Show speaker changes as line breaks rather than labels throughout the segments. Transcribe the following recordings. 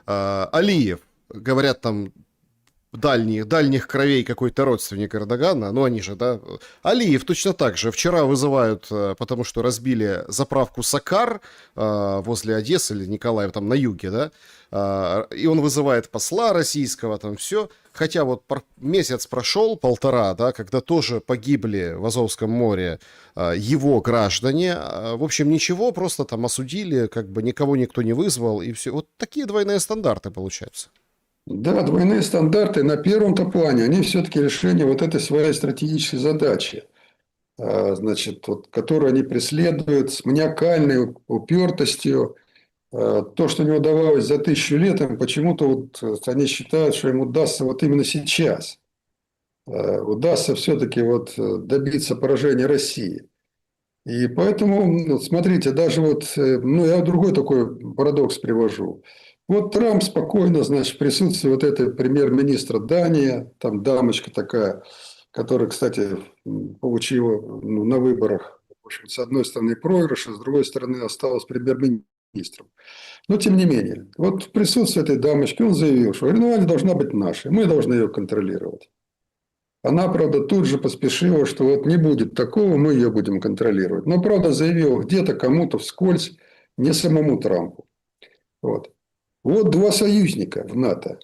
Алиев, говорят, там дальних кровей какой-то родственник Эрдогана, ну они же, да. Алиев точно так же. Вчера вызывают, потому что разбили заправку Сакар возле Одессы или Николаева, там на юге, да, и он вызывает посла российского, там все. Хотя вот месяц прошел, полтора, да, когда тоже погибли в Азовском море его граждане. В общем, ничего, просто там осудили, как бы никого никто не вызвал, и все. Вот такие двойные стандарты получаются.
Да, двойные стандарты на первом-то плане, они все-таки решение вот этой своей стратегической задачи, значит, вот, которую они преследуют с маниакальной упертостью. То, что не удавалось за 1000 лет, им почему-то вот они считают, что им удастся вот именно сейчас. Удастся все-таки вот добиться поражения России. И поэтому, ну, смотрите, даже вот, ну, я другой такой парадокс привожу. Вот Трамп спокойно, значит, в присутствии вот этой премьер-министра Дании, там дамочка такая, которая, кстати, получила, ну, на выборах, в общем, с одной стороны проигрыш, а с другой стороны осталась премьер-министром. Но тем не менее, вот в присутствии этой дамочки он заявил, что Ренуаль должна быть нашей, мы должны ее контролировать. Она, правда, тут же поспешила, что вот не будет такого, мы ее будем контролировать. Но, правда, заявила где-то кому-то вскользь, не самому Трампу. Вот. Вот два союзника в НАТО.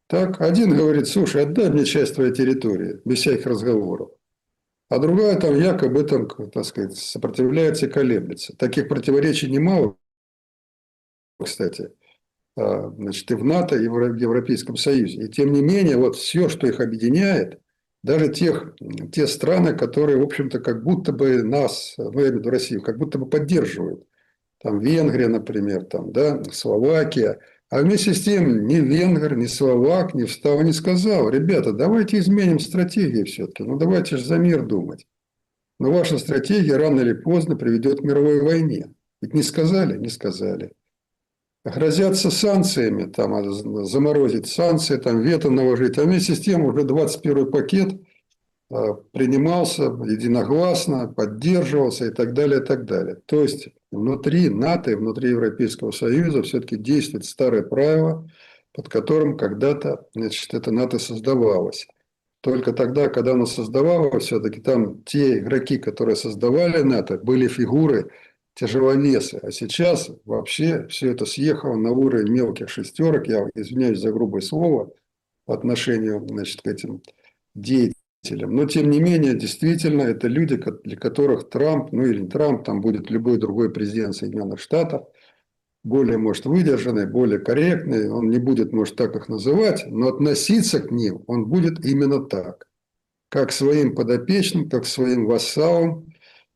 Так, один говорит, слушай, отдай мне часть твоей территории, без всяких разговоров. А другая там якобы там, так сказать, сопротивляется и колеблется. Таких противоречий немало, кстати, значит, и в НАТО, и в Европейском Союзе. И тем не менее, вот все, что их объединяет, даже те страны, которые, в общем-то, как будто бы нас, ну, я имею в виду Россию, как будто бы поддерживают. Там Венгрия, например, там, да, Словакия. А вместе с тем ни венгр, ни словак не встал и не сказал, ребята, давайте изменим стратегию все-таки. Ну, давайте же за мир думать. Но ваша стратегия рано или поздно приведет к мировой войне. Ведь не сказали? Не сказали. Грозятся санкциями, там, заморозить санкции, там, вето наложить. А вместе с тем уже 21-й пакет принимался единогласно, поддерживался и так далее, и так далее. То есть внутри НАТО и внутри Европейского Союза все-таки действует старое правило, под которым когда-то, значит, это НАТО создавалось. Только тогда, когда оно создавалось, все-таки там те игроки, которые создавали НАТО, были фигуры тяжеловесы. А сейчас вообще все это съехало на уровень мелких шестерок. Я извиняюсь за грубое слово по отношению, значит, к этим деятелям. Но, тем не менее, действительно, это люди, для которых Трамп, ну или не Трамп, там будет любой другой президент Соединенных Штатов, более, может, выдержанный, более корректный, он не будет, может, так их называть, но относиться к ним он будет именно так. Как к своим подопечным, как к своим вассалам.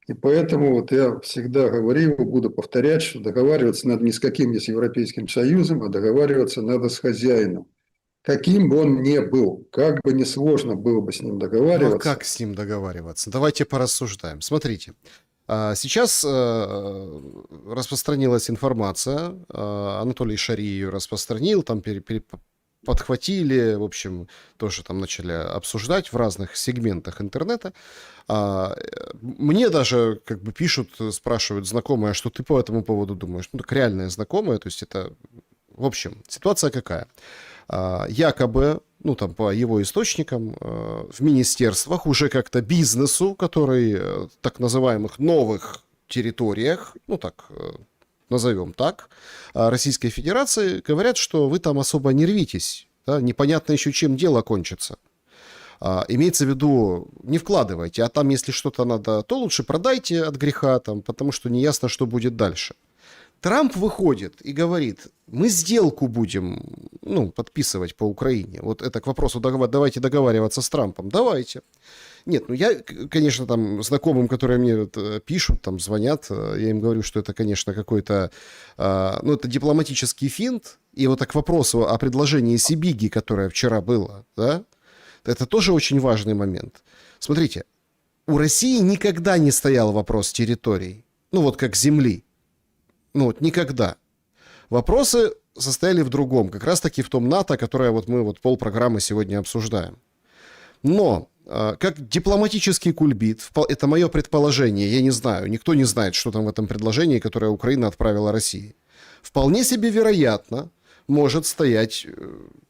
И поэтому вот я всегда говорил, буду повторять, что договариваться надо не с каким-нибудь Европейским Союзом, а договариваться надо с хозяином. Каким бы он ни был, как бы несложно было бы с ним
Ну а
договариваться.
как с ним договариваться? Давайте порассуждаем. Смотрите, сейчас распространилась информация, Анатолий Шари ее распространил, там подхватили, в общем, тоже там начали обсуждать в разных сегментах интернета. Мне даже как бы пишут, спрашивают знакомые, а что ты по этому поводу думаешь? Ну, так реальные знакомые, то есть это... В общем, ситуация какая? Якобы, ну там по его источникам, в министерствах уже как-то бизнесу, который в так называемых новых территориях, ну так назовем так, Российской Федерации, говорят, что вы там особо не рвитесь, да, непонятно еще чем дело кончится. Имеется в виду, не вкладывайте, а там, если что-то надо, то лучше продайте от греха, там, потому что неясно, что будет дальше. Трамп выходит и говорит, мы сделку будем, ну, подписывать по Украине. Вот это к вопросу, давайте договариваться с Трампом. Давайте. Нет, ну я, конечно, там знакомым, которые мне пишут, там звонят, я им говорю, что это, конечно, какой-то, ну, это дипломатический финт. И вот так к вопросу о предложении Сибиги, которое вчера было, да, это тоже очень важный момент. Смотрите, у России никогда не стоял вопрос территорий, ну, вот как земли. Ну, вот никогда. Вопросы состояли в другом, как раз-таки в том НАТО, которое вот мы вот полпрограммы сегодня обсуждаем. Но как дипломатический кульбит, это мое предположение, я не знаю, никто не знает, что там в этом предложении, которое Украина отправила России. Вполне себе вероятно, может стоять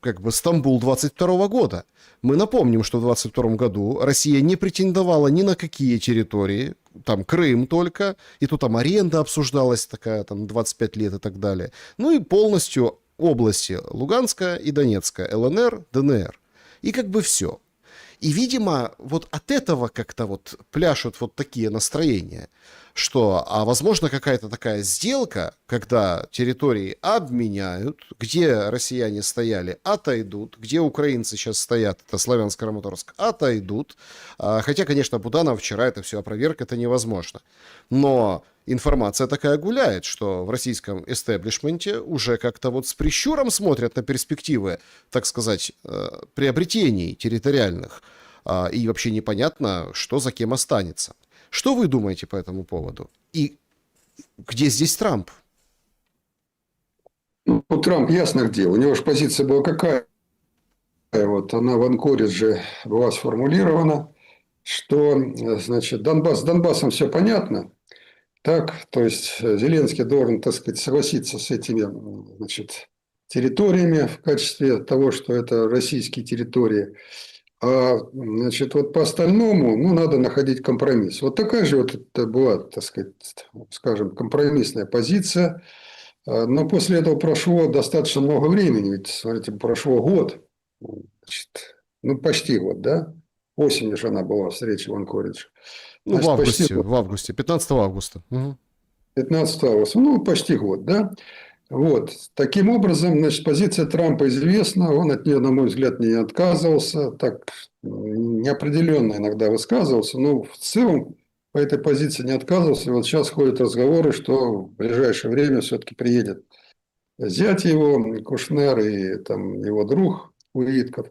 как бы Стамбул 22 года. Мы напомним, что в 22 году Россия не претендовала ни на какие территории, там Крым только, и тут там аренда обсуждалась такая, там 25 лет и так далее. Ну и полностью области Луганска и Донецка, ЛНР, ДНР. И как бы все. И, видимо, вот от этого как-то вот пляшут вот такие настроения, что, возможно, какая-то такая сделка, когда территории обменяют, где россияне стояли, отойдут, где украинцы сейчас стоят, это Славянск-Краматорск, отойдут. Хотя, конечно, Буданов вчера это все опроверг, это невозможно. Но информация такая гуляет, что в российском эстеблишменте уже как-то вот с прищуром смотрят на перспективы, так сказать, приобретений территориальных. И вообще непонятно, что за кем останется. Что вы думаете по этому поводу? И где здесь Трамп?
Ну, Трамп ясно где. У него же позиция была какая? Вот она в Анкоридже была сформулирована, что, значит, Донбасс, с Донбассом все понятно. Так, то есть Зеленский должен, так сказать, согласиться с этими, значит, территориями в качестве того, что это российские территории. А, значит, вот по остальному, ну, надо находить компромисс. Вот такая же вот это была, так сказать, скажем, компромиссная позиция. Но после этого прошло достаточно много времени. Ведь, смотрите, прошло год. Значит, ну, почти год, да? Осенью же она была встреча в Анкоридже.
Ну,
Значит, почти год.
в августе, 15 августа. Угу.
15 августа. Ну, почти год, да? Вот. Таким образом, значит, позиция Трампа известна, он от нее, на мой взгляд, не отказывался, так неопределенно иногда высказывался, но в целом по этой позиции не отказывался. И вот сейчас ходят разговоры, что в ближайшее время все-таки приедет зять его, Кушнер и там, его друг Уитков,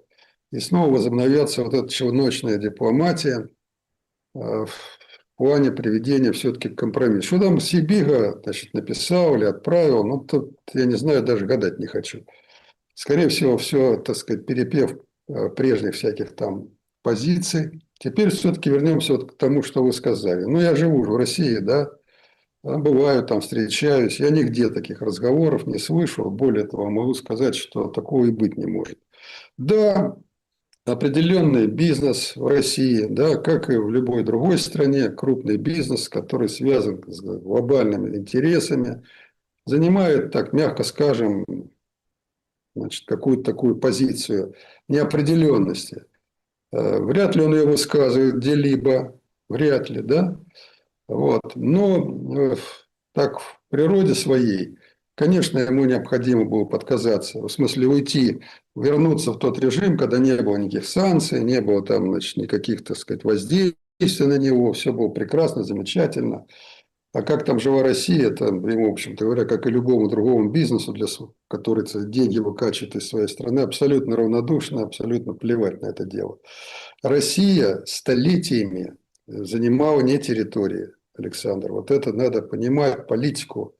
и снова возобновятся вот эта челночная дипломатия в плане приведения все-таки к компромиссу. Что там Сибига, значит, написал или отправил, ну, тут, я не знаю, даже гадать не хочу. Скорее всего, все, так сказать, перепев прежних всяких там позиций. Теперь все-таки вернемся вот к тому, что вы сказали. Ну, я живу в России, да, бываю там, встречаюсь. Я нигде таких разговоров не слышал. Более того, могу сказать, что такого и быть не может. Да, определенный бизнес в России, да, как и в любой другой стране, крупный бизнес, который связан с глобальными интересами, занимает, так мягко скажем, значит, какую-то такую позицию неопределенности. Вряд ли он ее высказывает где-либо, вряд ли, да. Вот. Но так в природе своей, конечно, ему необходимо было подказаться, в смысле уйти, вернуться в тот режим, когда не было никаких санкций, не было там, значит, никаких, так сказать, воздействий на него, все было прекрасно, замечательно. А как там жила Россия, там, в общем-то говоря, как и любому другому бизнесу, который деньги выкачивает из своей страны, абсолютно равнодушно, абсолютно плевать на это дело. Россия столетиями занимала не территории, Александр. Вот это надо понимать, политику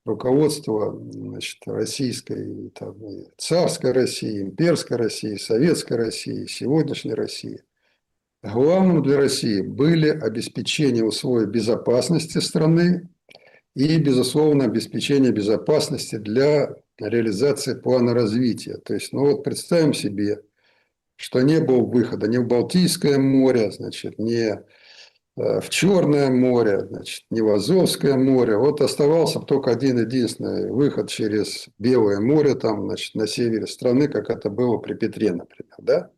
руководства, значит, российской, там, царской России, имперской России, советской России, сегодняшней России. Главным для России были обеспечение условий безопасности страны и, безусловно, обеспечение безопасности для реализации плана развития. То есть, ну вот представим себе, что не было выхода ни в Балтийское море, значит, ни в Черное море, значит, не в Азовское море. Вот оставался только один единственный выход через Белое море, там, значит, на севере страны, как это было при Петре, например, да?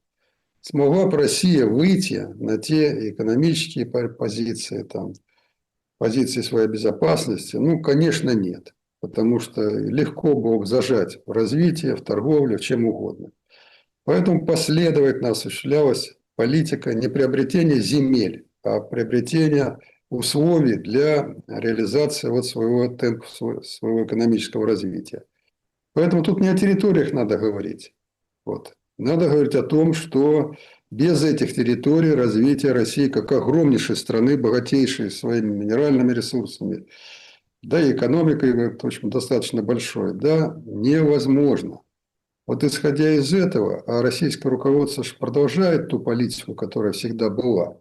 Смогла бы Россия выйти на те экономические позиции, там, позиции своей безопасности? Ну, конечно, нет. Потому что легко было зажать в развитии, в торговле, в чем угодно. Поэтому последовательно осуществлялась политика не приобретения земель, а приобретения условий для реализации вот своего темпа, своего экономического развития. Поэтому тут не о территориях надо говорить. Вот. Надо говорить о том, что без этих территорий развитие России как огромнейшей страны, богатейшей своими минеральными ресурсами, да и экономикой, в общем, достаточно большой, да, невозможно. Вот исходя из этого, а российское руководство же продолжает ту политику, которая всегда была.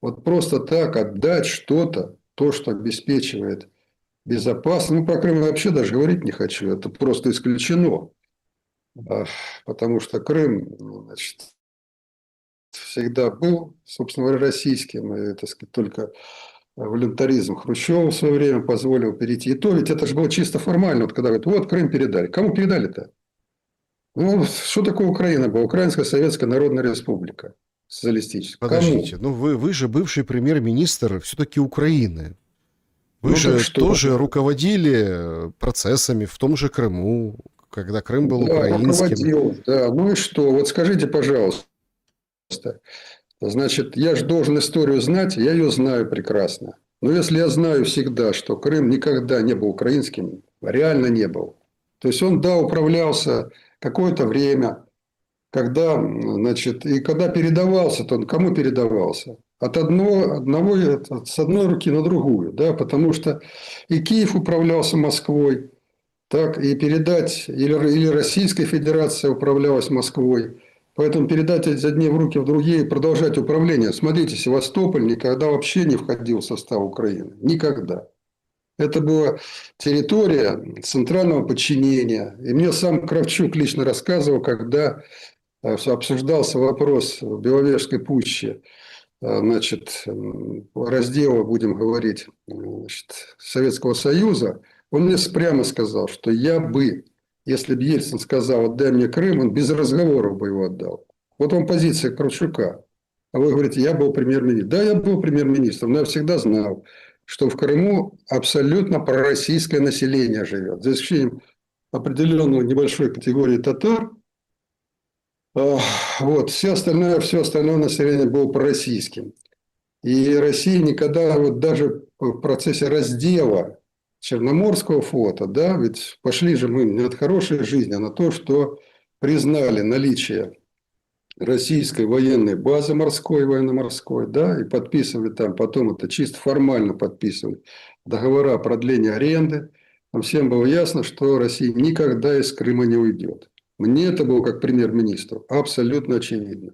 Вот просто так отдать что-то, то, что обеспечивает безопасность, ну, про Крым я вообще даже говорить не хочу, это просто исключено. а, потому что Крым, значит, всегда был, собственно говоря, российским, и, так сказать, только волюнтаризм Хрущева в свое время позволил перейти. И то ведь это же было чисто формально, вот когда говорят, вот Крым передали. Кому передали-то? Ну, что такое Украина была? Украинская Советская Народная Республика социалистическая.
Подождите,
Кому?
ну вы же бывший премьер-министр все-таки Украины. Вы
Ну так
же
что?
тоже руководили процессами в том же Крыму, когда Крым был
Да,
украинским.
руководил. Да, ну и что? Вот скажите, пожалуйста, значит, я же должен историю знать, я ее знаю прекрасно. Но если я знаю всегда, что Крым никогда не был украинским, реально не был. То есть он, да, управлялся какое-то время, когда, значит, и когда передавался, то он кому передавался? С одной руки на другую, да, потому что и Киев управлялся Москвой, так, и передать, или Российская Федерация управлялась Москвой, поэтому передать из одних в руки в другие и продолжать управление. Смотрите, Севастополь никогда вообще не входил в состав Украины. Никогда. Это была территория центрального подчинения. И мне сам Кравчук лично рассказывал, когда обсуждался вопрос в Беловежской пуще, значит, раздела, будем говорить, значит, Советского Союза, он мне прямо сказал, что я бы, если бы Ельцин сказал, отдай мне Крым, он без разговоров бы его отдал. Вот вам позиция Кравчука. А вы говорите, я был премьер-министром. Да, я был премьер-министром, но я всегда знал, что в Крыму абсолютно пророссийское население живет. За исключением определенной небольшой категории татар, вот, все остальное население было пророссийским. И Россия никогда, вот даже в процессе раздела Черноморского флота, да, ведь пошли же мы не от хорошей жизни, а на то, что признали наличие российской военной базы морской, военно-морской, да, и подписывали там, потом это чисто формально подписывали договора о продлении аренды. Там всем было ясно, что Россия никогда из Крыма не уйдет. Мне это было как премьер-министру абсолютно очевидно.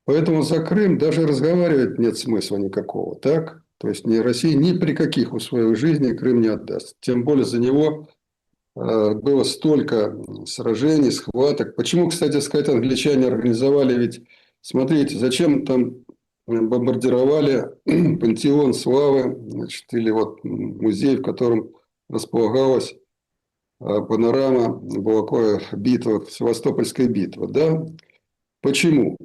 Поэтому за Крым даже разговаривать нет смысла никакого, так? То есть Россия ни при каких условиях жизни Крым не отдаст. Тем более за него было столько сражений, схваток. Почему, кстати сказать, англичане организовали, ведь, смотрите, зачем там бомбардировали пантеон славы, значит, или вот музей, в котором располагалась панорама битвы, Севастопольская битва, да? Почему?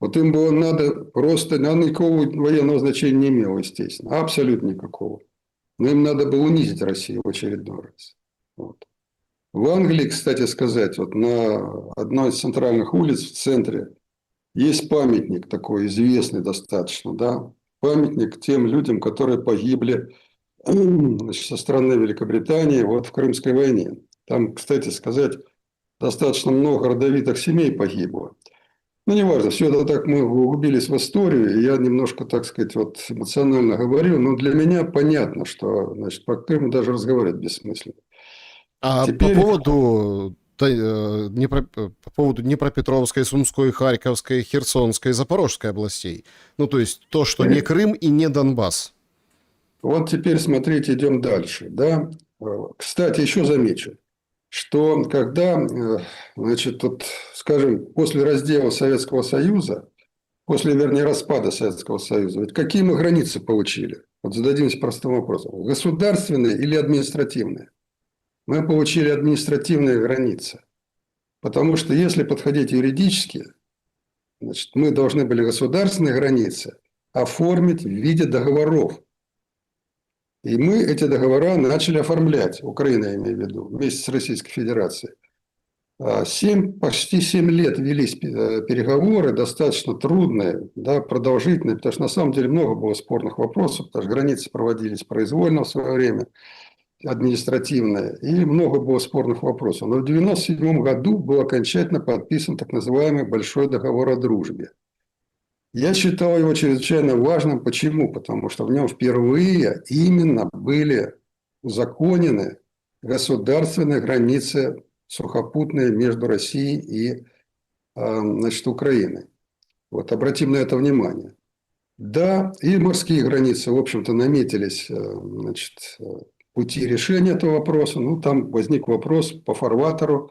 Вот им было надо просто, она никакого военного значения не имела, естественно, абсолютно никакого. Но им надо было унизить Россию в очередной раз. Вот. В Англии, кстати сказать, вот на одной из центральных улиц в центре есть памятник такой известный достаточно, да, памятник тем людям, которые погибли, значит, со стороны Великобритании вот в Крымской войне. Там, кстати сказать, достаточно много родовитых семей погибло. Ну, неважно, все это так мы углубились в историю, и я немножко, так сказать, вот эмоционально говорю, но для меня понятно, что, значит, по Крыму даже разговаривать бессмысленно.
А по
Теперь,
поводу, по поводу Днепропетровской, Сумской, Харьковской, Херсонской, Запорожской областей. Ну, то есть то, что не Крым и не Донбасс.
вот теперь смотрите, идем дальше, да. Кстати, еще замечу, что когда, значит, вот, скажем, после раздела Советского Союза, после, вернее, распада Советского Союза, ведь какие мы границы получили? Вот зададимся простым вопросом. Государственные или административные? Мы получили административные границы. Потому что если подходить юридически, значит, мы должны были государственные границы оформить в виде договоров. И мы эти договора начали оформлять, Украина, я имею в виду, вместе с Российской Федерацией. Почти 7 лет велись переговоры, достаточно трудные, да, продолжительные, потому что на самом деле много было спорных вопросов, потому что границы проводились произвольно в свое время, административное, и много было спорных вопросов. Но в 1997 году был окончательно подписан так называемый Большой договор о дружбе. Я считал его чрезвычайно важным. Почему? Потому что в нем впервые именно были узаконены государственные границы сухопутные между Россией и, значит, Украиной. Вот обратим на это внимание. Да, и морские границы, в общем-то, наметились, значит, пути решения этого вопроса. Ну, там возник вопрос по фарватеру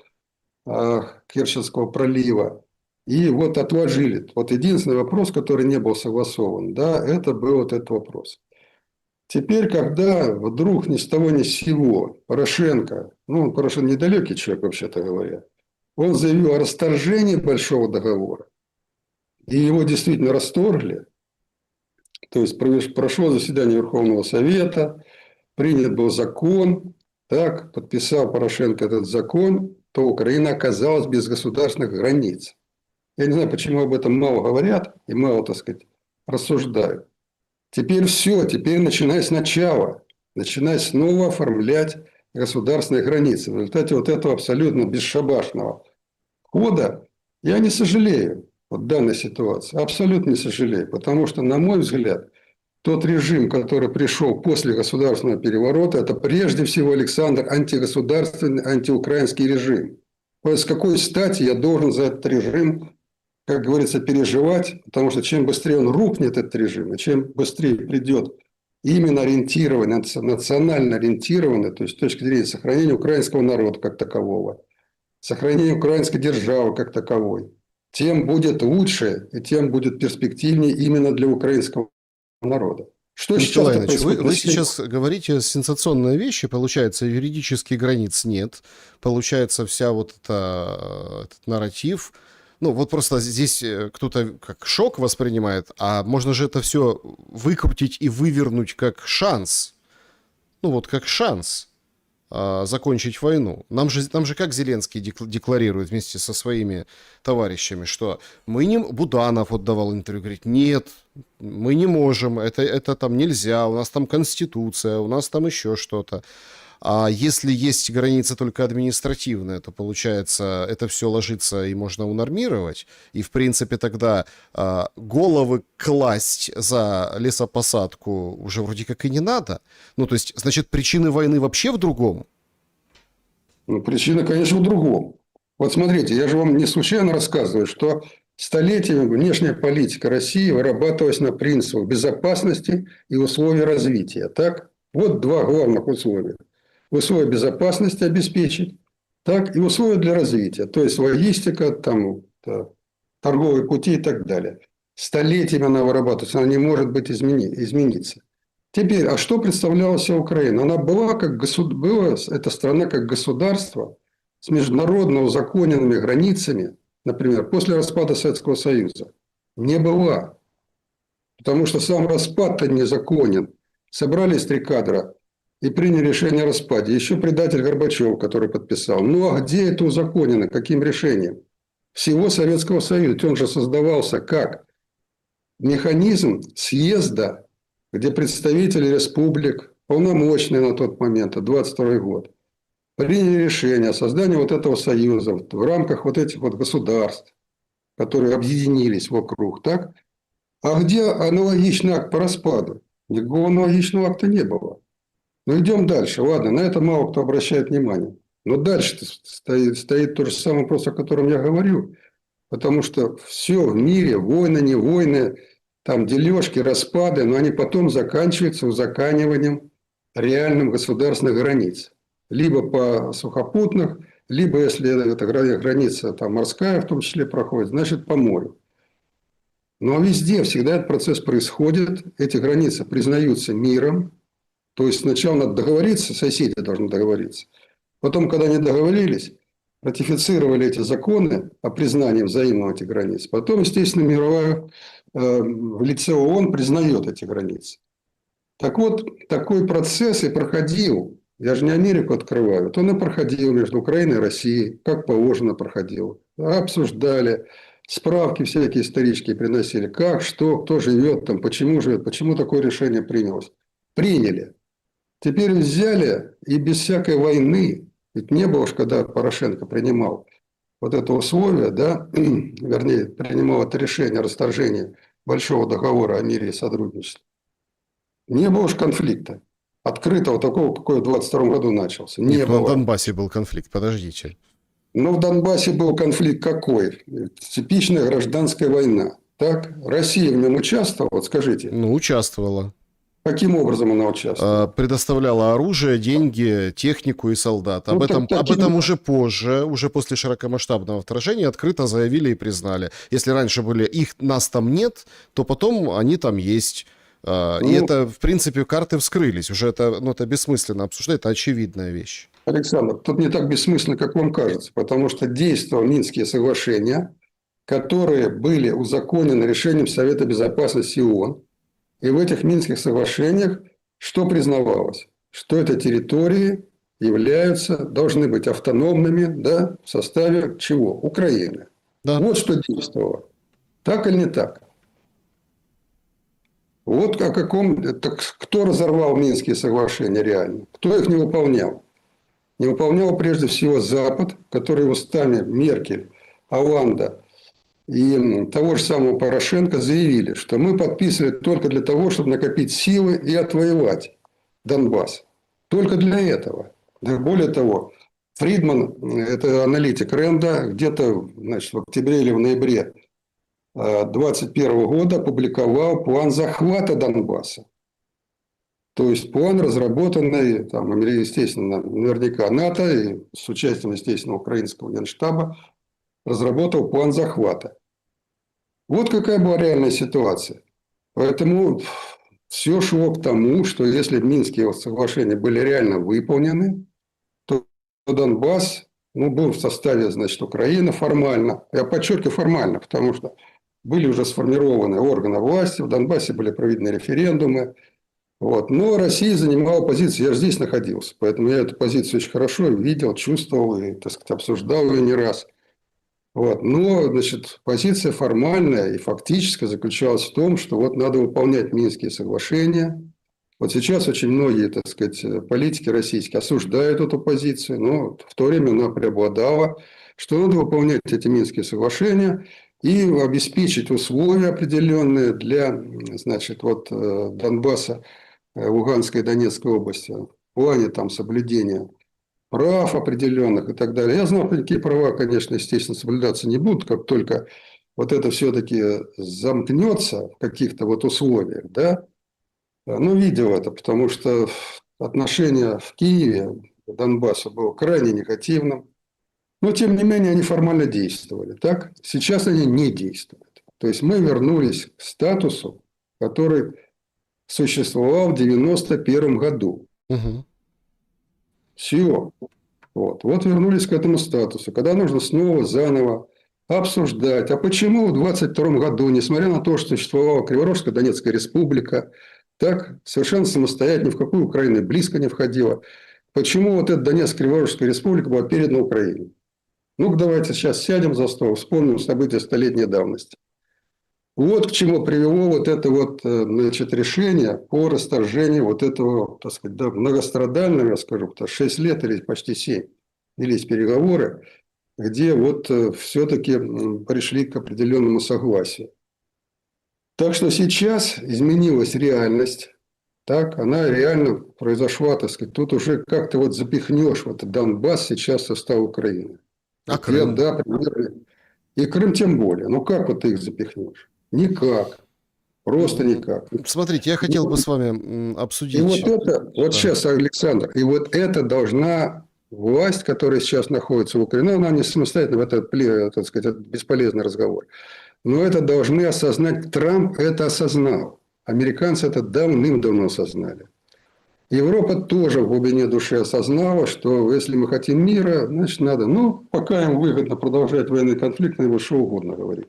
Керченского пролива. И вот отложили. Вот единственный вопрос, который не был согласован, да, это был вот этот вопрос. Теперь, когда вдруг ни с того ни с сего Порошенко, ну, Порошенко недалекий человек, вообще-то говоря, он заявил о расторжении большого договора, и его действительно расторгли, то есть прошло заседание Верховного Совета, принят был закон, так, подписал Порошенко этот закон, то Украина оказалась без государственных границ. Я не знаю, почему об этом мало говорят и мало, так сказать, рассуждают. Теперь все, теперь начинай сначала, начинай снова оформлять государственные границы. В результате вот этого абсолютно бесшабашного хода я не сожалею вот данной ситуации, абсолютно не сожалею, потому что, на мой взгляд, тот режим, который пришел после государственного переворота, это прежде всего, Александр, антигосударственный, антиукраинский режим. Вот с какой стати я должен за этот режим, как говорится, переживать, потому что чем быстрее он рухнет, этот режим, и чем быстрее придет именно ориентированный, национально ориентированный, то есть с точки зрения сохранения украинского народа как такового, сохранения украинской державы как таковой, тем будет лучше и тем будет перспективнее именно для украинского народа. Что
Николай
сейчас-то
Иванович,
происходит?
вы сейчас говорите сенсационные вещи. Получается, юридических границ нет. Получается, вся вот этот нарратив. Ну, вот просто здесь кто-то как шок воспринимает, а можно же это все выкрутить и вывернуть как шанс. Ну, вот как шанс закончить войну. Нам же как Зеленский декларирует вместе со своими товарищами, что мы не... Буданов вот давал интервью, говорит, нет, мы не можем, это там нельзя, у нас там конституция, у нас там еще что-то. А если есть граница только административная, то, получается, это все ложится и можно унормировать. И, в принципе, тогда головы класть за лесопосадку уже вроде как и не надо. Ну, то есть, значит, причины войны вообще в другом?
Ну, причина, конечно, в другом. Вот смотрите, я же вам не случайно рассказываю, что столетиями внешняя политика России вырабатывалась на принципах безопасности и условий развития. Так? Вот два главных условия. Условия безопасности обеспечить, так и условия для развития. То есть логистика, там, торговые пути и так далее. Столетиями она вырабатывается, она не может быть измениться. Теперь, а что представляла себя Украина? Она была была эта страна как государство с международно узаконенными границами, например, после распада Советского Союза. Не была. Потому что сам распад-то незаконен. Собрались три кадра и приняли решение о распаде. Еще предатель Горбачев, который подписал. Ну, а где это узаконено? Каким решением? Всего Советского Союза. Он же создавался как механизм съезда, где представители республик, полномочные на тот момент, 22 год, приняли решение о создании вот этого союза в рамках вот этих вот государств, которые объединились вокруг. Так? А где аналогичный акт по распаду? Никакого аналогичного акта не было. Ну, идем дальше. Ладно, на это мало кто обращает внимание. Но дальше стоит тот же самый вопрос, о котором я говорю. Потому что все в мире, войны, не войны, там дележки, распады, но они потом заканчиваются узаканиванием реальным государственных границ. Либо по сухопутных, либо, если эта граница там, морская в том числе проходит, значит по морю. Но везде всегда этот процесс происходит, эти границы признаются миром. То есть сначала надо договориться, соседи должны договориться. Потом, когда они договорились, ратифицировали эти законы о признании взаимного этих границ. Потом, естественно, мировая в лице ООН признает эти границы. Так вот, такой процесс и проходил. Я же не Америку открываю. Вот он и проходил между Украиной и Россией, как положено проходил. Обсуждали, справки всякие исторические приносили. Как, что, кто живет там, почему такое решение принялось. Приняли. Теперь взяли и без всякой войны, ведь не было уж, когда Порошенко принимал вот это условие, да, вернее, принимал это решение о расторжении большого договора о мире и сотрудничестве. Не было уж конфликта. Открытого такого, какой в 22 году начался. Не
Нет,
было.
на Донбассе был конфликт, подождите.
Но в Донбассе был конфликт какой? Типичная гражданская война. Так? Россия в нем участвовала, вот скажите.
Ну, участвовала.
Каким образом она участвовала?
Предоставляла оружие, деньги, технику и солдат.
Ну,
Об этом уже позже, уже после широкомасштабного вторжения открыто заявили и признали. Если раньше были нас там нет, то потом они там есть. И
Ну,
это, в принципе, карты вскрылись. Уже это бессмысленно обсуждать, это очевидная вещь.
Александр, тут не так бессмысленно, как вам кажется, потому что действовали Минские соглашения, которые были узаконены решением Совета Безопасности ООН. И в этих Минских соглашениях что признавалось? Что эти территории должны быть автономными, да, в составе чего? Украины.
Да.
Вот что действовало. Так или не так? Вот о каком... Так кто разорвал Минские соглашения реально? Кто их не выполнял? Не выполнял прежде всего Запад, который устами Меркель, Олланда и того же самого Порошенко заявили, что мы подписывали только для того, чтобы накопить силы и отвоевать Донбасс. Только для этого. Да более того, Фридман, это аналитик Ренда, где-то, значит, в октябре или в ноябре 2021 года опубликовал план захвата Донбасса. То есть план, разработанный, там, естественно, наверняка НАТО и с участием, естественно, украинского генштаба, разработал план захвата. Вот какая была реальная ситуация. Поэтому все шло к тому, что если Минские соглашения были реально выполнены, то Донбасс был в составе, значит, Украины формально. Я подчеркиваю формально, потому что были уже сформированы органы власти, в Донбассе были проведены референдумы. Вот. Но Россия занимала позицию, я же здесь находился, поэтому я эту позицию очень хорошо видел, чувствовал и, так сказать, обсуждал ее не раз. Вот. Но, значит, позиция формальная и фактическая заключалась в том, что вот надо выполнять Минские соглашения. Вот сейчас очень многие, так сказать, политики российские осуждают эту позицию, но в то время она преобладала, что надо выполнять эти Минские соглашения и обеспечить условия определенные для, значит, вот Донбасса, Луганской и Донецкой области в плане там соблюдения прав определенных и так далее. Я знал, что такие права, конечно, естественно, соблюдаться не будут, как только вот это все-таки замкнется в каких-то вот условиях, да. Ну, видел это, потому что отношение в Киеве к Донбассу было крайне негативным. Но, тем не менее, они формально действовали. Так? Сейчас они не действуют. То есть мы вернулись к статусу, который существовал в 1991 году.
Угу.
Все. Вот вернулись к этому статусу, когда нужно снова заново обсуждать, а почему в 1922 году, несмотря на то, что существовала Криворожская Донецкая республика, так совершенно самостоятельно, ни в какую Украину близко не входила, почему вот эта Донецкая Криворожская республика была передана Украине? Ну-ка, давайте сейчас сядем за стол, вспомним события столетней давности. Вот к чему привело вот это вот, значит, решение по расторжению вот этого, так сказать, да, многострадального, я скажу, потому что 6 лет или почти 7 велись переговоры, где вот все-таки пришли к определенному согласию. Так что сейчас изменилась реальность, так, она реально произошла, так сказать, тут уже как-то вот запихнешь вот Донбасс сейчас в состав Украины.
А
Вот я,
Крым?
да, примерно. И Крым тем более. Ну, как вот ты их запихнешь? Никак. Просто никак.
Смотрите, я хотел бы с вами
И вот
обсудить.
это, вот
Да.
сейчас, Александр, и вот это должна власть, которая сейчас находится в Украине, ну, она не самостоятельно, это, так сказать, это бесполезный разговор, но это должны осознать, Трамп это осознал, американцы это давным-давно осознали. Европа тоже в глубине души осознала, что если мы хотим мира, значит надо, ну, пока им выгодно продолжать военный конфликт, они что угодно говорить.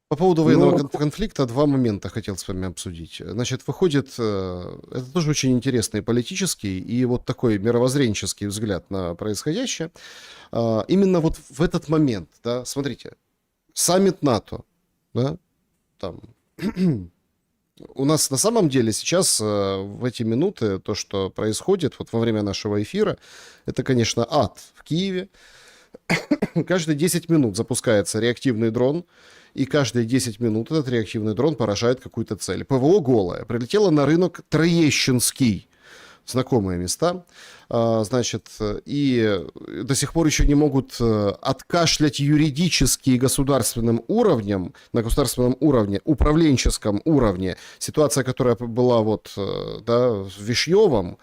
По поводу военного
Но
конфликта два момента хотел с вами обсудить. Значит, выходит, это тоже очень интересный политический и вот такой мировоззренческий взгляд на происходящее. Именно вот в этот момент, да, смотрите, саммит НАТО, да, там, у нас на самом деле сейчас в эти минуты то, что происходит вот во время нашего эфира, это, конечно, ад в Киеве. Каждые 10 минут запускается реактивный дрон, и каждые 10 минут этот реактивный дрон поражает какую-то цель. ПВО голое. Прилетело на рынок Троещинский. знакомые места, значит, и до сих пор еще не могут откашлять юридически и государственным уровнем, на государственном уровне, управленческом уровне, ситуация, которая была вот, да, в Вишневом,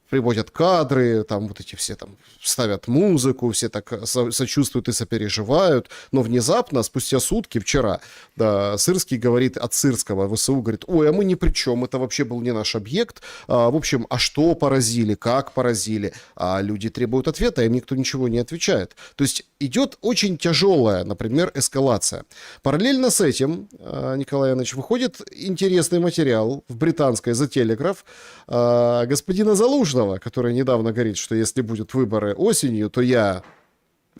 приводят кадры, там вот эти все там ставят музыку, все так сочувствуют и сопереживают, но внезапно, спустя сутки, вчера, да, Сырский говорит от Сырского, ВСУ говорит: ой, а мы ни при чем, это вообще был не наш объект, в общем, а что поразили, как поразили, а люди требуют ответа, им никто ничего не отвечает. То есть идет очень тяжелая, например, эскалация. Параллельно с этим, Николай Иванович, выходит интересный материал в британской The Telegraph господина Залужного, который недавно говорит, что если будут выборы осенью, то я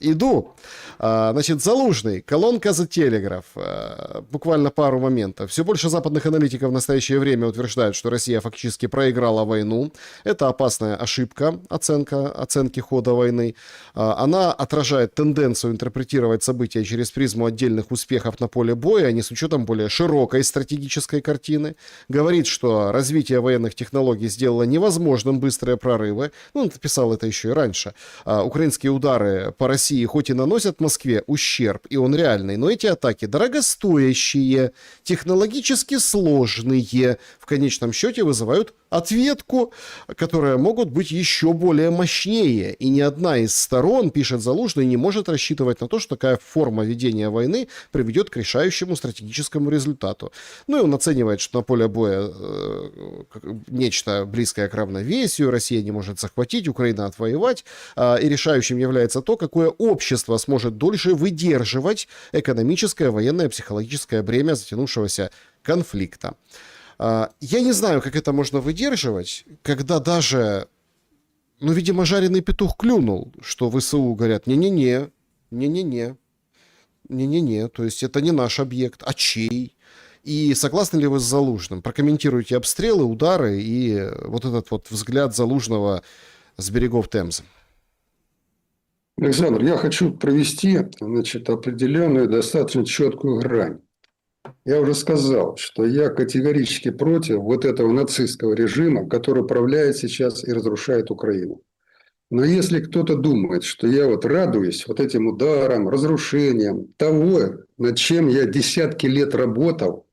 иду. Значит, Залужный, колонка The Telegraph, буквально пару моментов. Все больше западных аналитиков в настоящее время утверждают, что Россия фактически проиграла войну. Это опасная ошибка оценки хода войны. Она отражает тенденцию интерпретировать события через призму отдельных успехов на поле боя, а не с учетом более широкой стратегической картины. Говорит, что развитие военных технологий сделало невозможным быстрые прорывы. Ну, он писал это еще и раньше. Украинские удары по России хоть и наносят Москве ущерб, и он реальный, но эти атаки дорогостоящие, технологически сложные, в конечном счете вызывают ответку, которая могут быть еще более мощнее. И ни одна из сторон, пишет Залужный, не может рассчитывать на то, что такая форма ведения войны приведет к решающему стратегическому результату. Ну и он оценивает, что на поле боя нечто близкое к равновесию, Россия не может захватить, Украина отвоевать, и решающим является то, какое общество сможет дольше выдерживать экономическое, военное, психологическое бремя затянувшегося конфликта. Я не знаю, как это можно выдерживать, когда даже, ну, видимо, жареный петух клюнул, что ВСУ говорят: не-не-не, не-не-не, не-не-не, то есть это не наш объект, а чей? И согласны ли вы с Залужным? Прокомментируйте обстрелы, удары и вот этот вот взгляд Залужного с берегов Темзы.
Александр, я хочу провести, значит, определенную, достаточно четкую грань. Я уже сказал, что я категорически против вот этого нацистского режима, который управляет сейчас и разрушает Украину. Но если кто-то думает, что я вот радуюсь вот этим ударам, разрушениям того, над чем я десятки лет работал,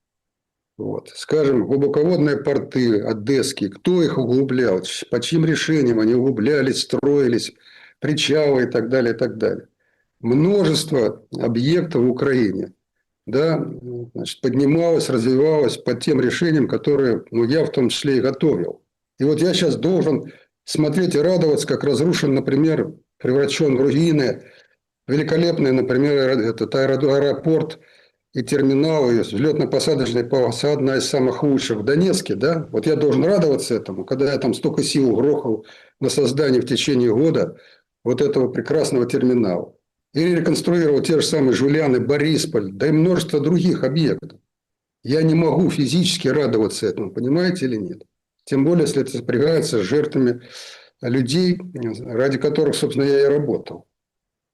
вот, скажем, глубоководные порты одесские, кто их углублял, по чьим решениям они углублялись, строились, причалы и так далее, и так далее. Множество объектов в Украине, да, значит, поднималось, развивалось под тем решением, которое, ну, я в том числе и готовил. И вот я сейчас должен смотреть и радоваться, как разрушен, например, превращен в руины великолепный, например, этот аэропорт и терминал, и взлетно-посадочная полоса, одна из самых лучших в Донецке, да. Вот я должен радоваться этому, когда я там столько сил угрохал на создание в течение года вот этого прекрасного терминала. Или реконструировал те же самые Жулианы, Борисполь, да и множество других объектов. Я не могу физически радоваться этому, понимаете или нет? Тем более, если это сопрягается с жертвами людей, ради которых, собственно, я и работал.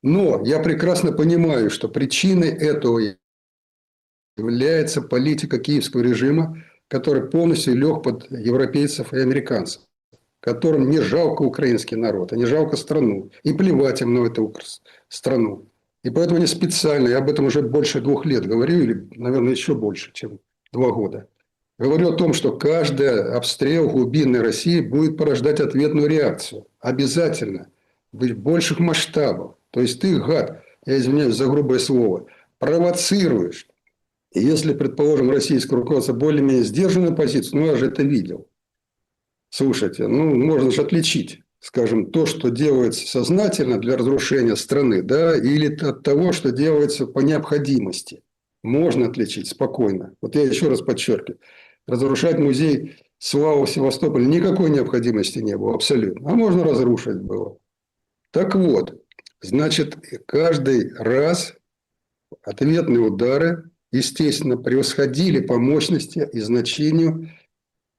Но я прекрасно понимаю, что причиной этого является политика киевского режима, который полностью лег под европейцев и американцев, которым не жалко украинский народ, а не жалко страну. И плевать им на эту страну. И поэтому они специально, я об этом уже больше 2 лет говорю, или, наверное, еще больше, чем 2 года, говорю о том, что каждый обстрел глубинной России будет порождать ответную реакцию. Обязательно. В больших масштабах. То есть ты, гад, я извиняюсь за грубое слово, провоцируешь. И если, предположим, российское руководство более-менее сдержанную позицию, ну я же это видел. Слушайте, ну можно же отличить, скажем, то, что делается сознательно для разрушения страны, да, или от того, что делается по необходимости. Можно отличить спокойно. Вот я еще раз подчеркиваю. Разрушать музей славы Севастополя никакой необходимости не было абсолютно. А можно разрушить было. Так вот, значит, каждый раз ответные удары, естественно, превосходили по мощности и значению,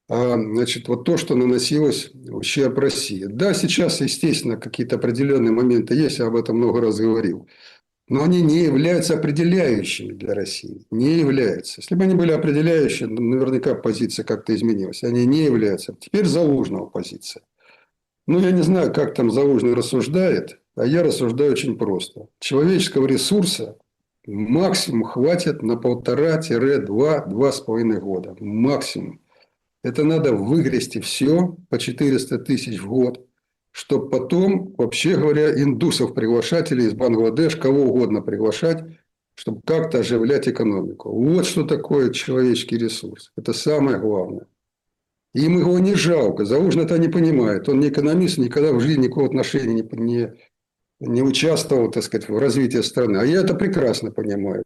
значит, вот то, что наносилось в ущерб России. Да, сейчас, естественно, какие-то определенные моменты есть, я об этом много раз говорил. но они не являются определяющими для России. Не являются. Если бы они были определяющими, наверняка позиция как-то изменилась. Они не являются. Теперь Залужного позиция. Ну, я не знаю, как там Залужный рассуждает, а я рассуждаю очень просто. Человеческого ресурса максимум хватит на 1,5-2, 2,5 года. Максимум. Это надо выгрести все по 400 тысяч в год, чтобы потом, вообще говоря, индусов приглашать или из Бангладеш, кого угодно приглашать, чтобы как-то оживлять экономику. Вот что такое человеческий ресурс. Это самое главное. Им его не жалко. Залужный это не понимает. Он не экономист, никогда в жизни никакого отношения не участвовал, так сказать, в развитии страны. А я это прекрасно понимаю.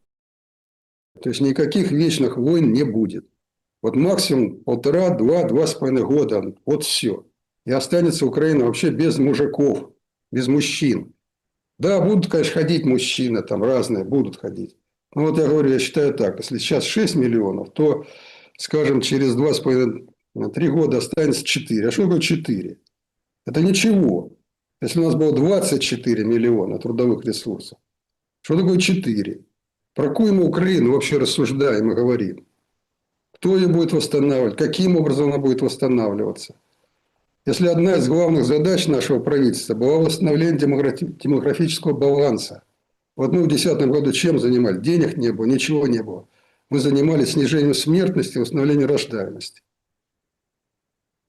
То есть никаких вечных войн не будет. Вот максимум 1,5, 2, 2,5 года. Вот все. И останется Украина вообще без мужиков, без мужчин. Да, будут, конечно, ходить мужчины, там разные будут ходить. Но вот я говорю, я считаю так. Если сейчас 6 миллионов, то, скажем, через 2,5-3 года останется 4. А что такое 4? Это ничего. Если у нас было 24 миллиона трудовых ресурсов, что такое 4? Про какую мы Украину вообще рассуждаем и говорим? Кто ее будет восстанавливать? Каким образом она будет восстанавливаться? Если одна из главных задач нашего правительства была восстановление демографического баланса. Вот мы в 2010 году чем занимались? Денег не было, ничего не было. Мы занимались снижением смертности и восстановлением рождаемости.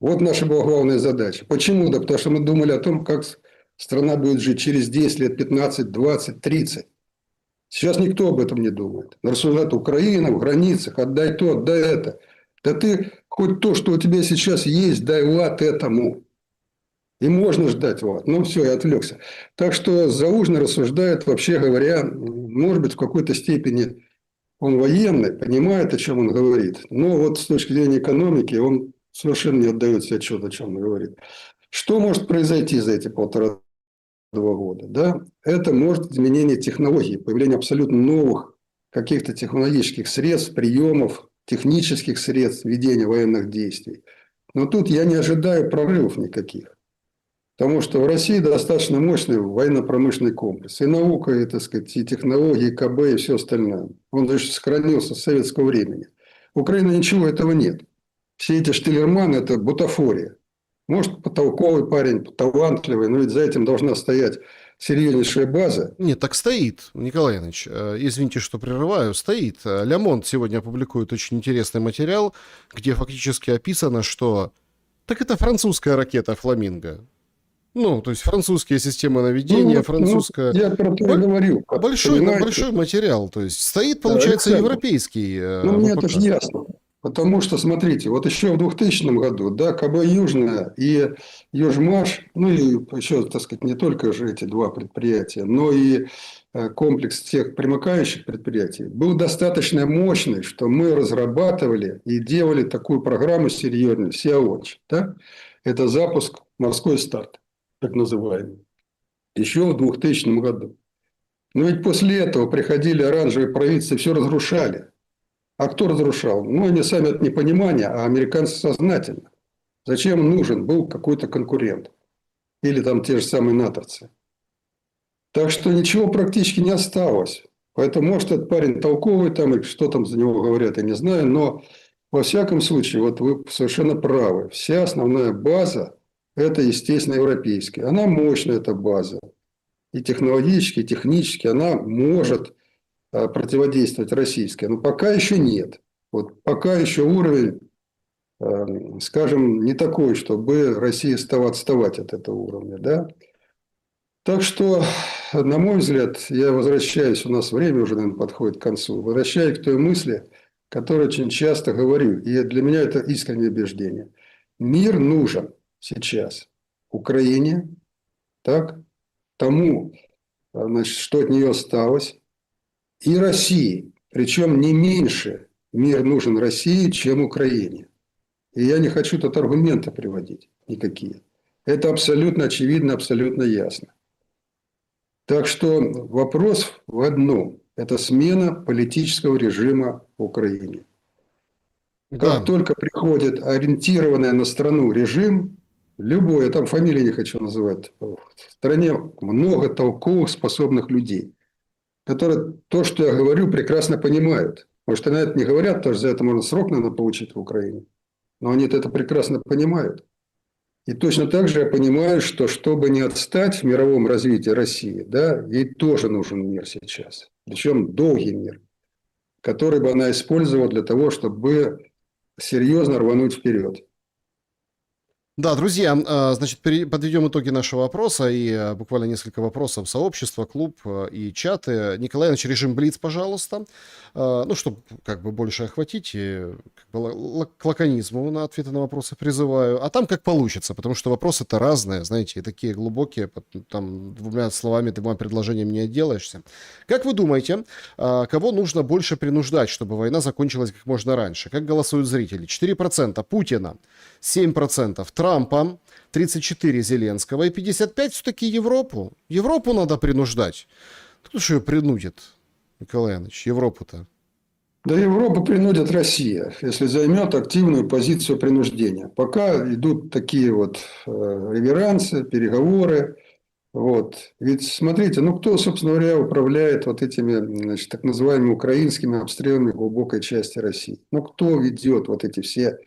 Вот наша была главная задача. Почему? Да потому что мы думали о том, как страна будет жить через 10 лет, 15, 20, 30. Сейчас никто об этом не думает. Рассуждают: Украина в границах, отдай то, отдай это. Да ты хоть то, что у тебя сейчас есть, дай лад этому. И можно ждать лад. Ну, все, я отвлекся. Так что Залужный рассуждает, вообще говоря, может быть, в какой-то степени он военный, понимает, о чем он говорит. Но вот с точки зрения экономики он совершенно не отдает себе отчет, о чем он говорит. Что может произойти за эти 1,5-2 года? Да? Это может изменение технологий, появление абсолютно новых каких-то технологических средств, приемов, технических средств ведения военных действий. Но тут я не ожидаю прорывов никаких. Потому что в России достаточно мощный военно-промышленный комплекс. И наука, и, так сказать, и технологии, и КБ, и все остальное. Он даже сохранился с советского времени. В Украине ничего этого нет. Все эти штиллерманы – это бутафория. Может, потолковый парень, талантливый, но ведь за этим должна стоять серьезнейшая база.
Нет, так стоит, Николай Иванович. Извините, что прерываю. Стоит. Ля Монт сегодня опубликует очень интересный материал, где фактически описано, что так это французская ракета «Фламинго». Ну, то есть французские системы наведения, французская...
Я про то и говорю.
Большой материал. То есть стоит, получается,
Александр,
европейский
мне
ВПК.
это же ясно. Потому что, смотрите, вот еще в 2000 году, да, КБ «Южная» и «Южмаш», ну и еще, так сказать, не только же эти два предприятия, но и комплекс всех примыкающих предприятий был достаточно мощный, что мы разрабатывали и делали такую программу серьезную, SEA-Launch, да? Это запуск «Морской старт», так называемый, еще в 2000 году. Но ведь после этого приходили оранжевые правительства и все разрушали. А кто разрушал? Ну, они сами от непонимания, а американцы сознательно. Зачем нужен был какой-то конкурент? Или там те же самые натовцы. Так что ничего практически не осталось. Поэтому, может, этот парень толковый там, или что там за него говорят, я не знаю. Но, во всяком случае, вот вы совершенно правы. Вся основная база – это, естественно, европейская. Она мощная, эта база. И технологически, и технически она может противодействовать российской. Но пока еще нет. Вот пока еще уровень, скажем, не такой, чтобы Россия стала отставать от этого уровня. Да? Так что, на мой взгляд, я возвращаюсь, у нас время уже, наверное, подходит к концу, возвращаюсь к той мысли, которую очень часто говорю, и для меня это искреннее убеждение. Мир нужен сейчас Украине, так, тому, значит, что от нее осталось, и России. Причем не меньше мир нужен России, чем Украине. И я не хочу тут аргументы приводить никакие. Это абсолютно очевидно, абсолютно ясно. Так что вопрос в одном. Это смена политического режима в Украине. Как только приходит ориентированный на страну режим, любой, я там фамилии не хочу называть, в стране много толковых, способных людей, которые то, что я говорю, прекрасно понимают. Может, они это не говорят, потому что за это можно срок, наверное, получить в Украине. Но они это прекрасно понимают. И точно так же я понимаю, что чтобы не отстать в мировом развитии России, да, ей тоже нужен мир сейчас. Причем долгий мир, который бы она использовала для того, чтобы серьезно рвануть вперед.
Да, друзья, значит, подведем итоги нашего опроса и буквально несколько вопросов сообщества, клуб и чаты. Николай Иванович, режим Блиц, пожалуйста. Ну, чтобы как бы больше охватить, и как бы к лаконизму на ответы на вопросы призываю. А там как получится, потому что вопросы-то разные, знаете, и такие глубокие, там двумя словами, двумя предложениями не отделаешься. Как вы думаете, кого нужно больше принуждать, чтобы война закончилась как можно раньше? Как голосуют зрители? 4% Путина, 7% Трампа, 34% Зеленского и 55% все-таки Европу. Европу надо принуждать. Кто же ее принудит, Николай Иванович, Европу-то?
Да, Европа принудит Россия, если займет активную позицию принуждения. Пока идут такие вот реверансы, переговоры. Вот. Ведь смотрите, ну кто, собственно говоря, управляет вот этими, значит, так называемыми украинскими обстрелами глубокой части России? Ну кто ведет вот эти все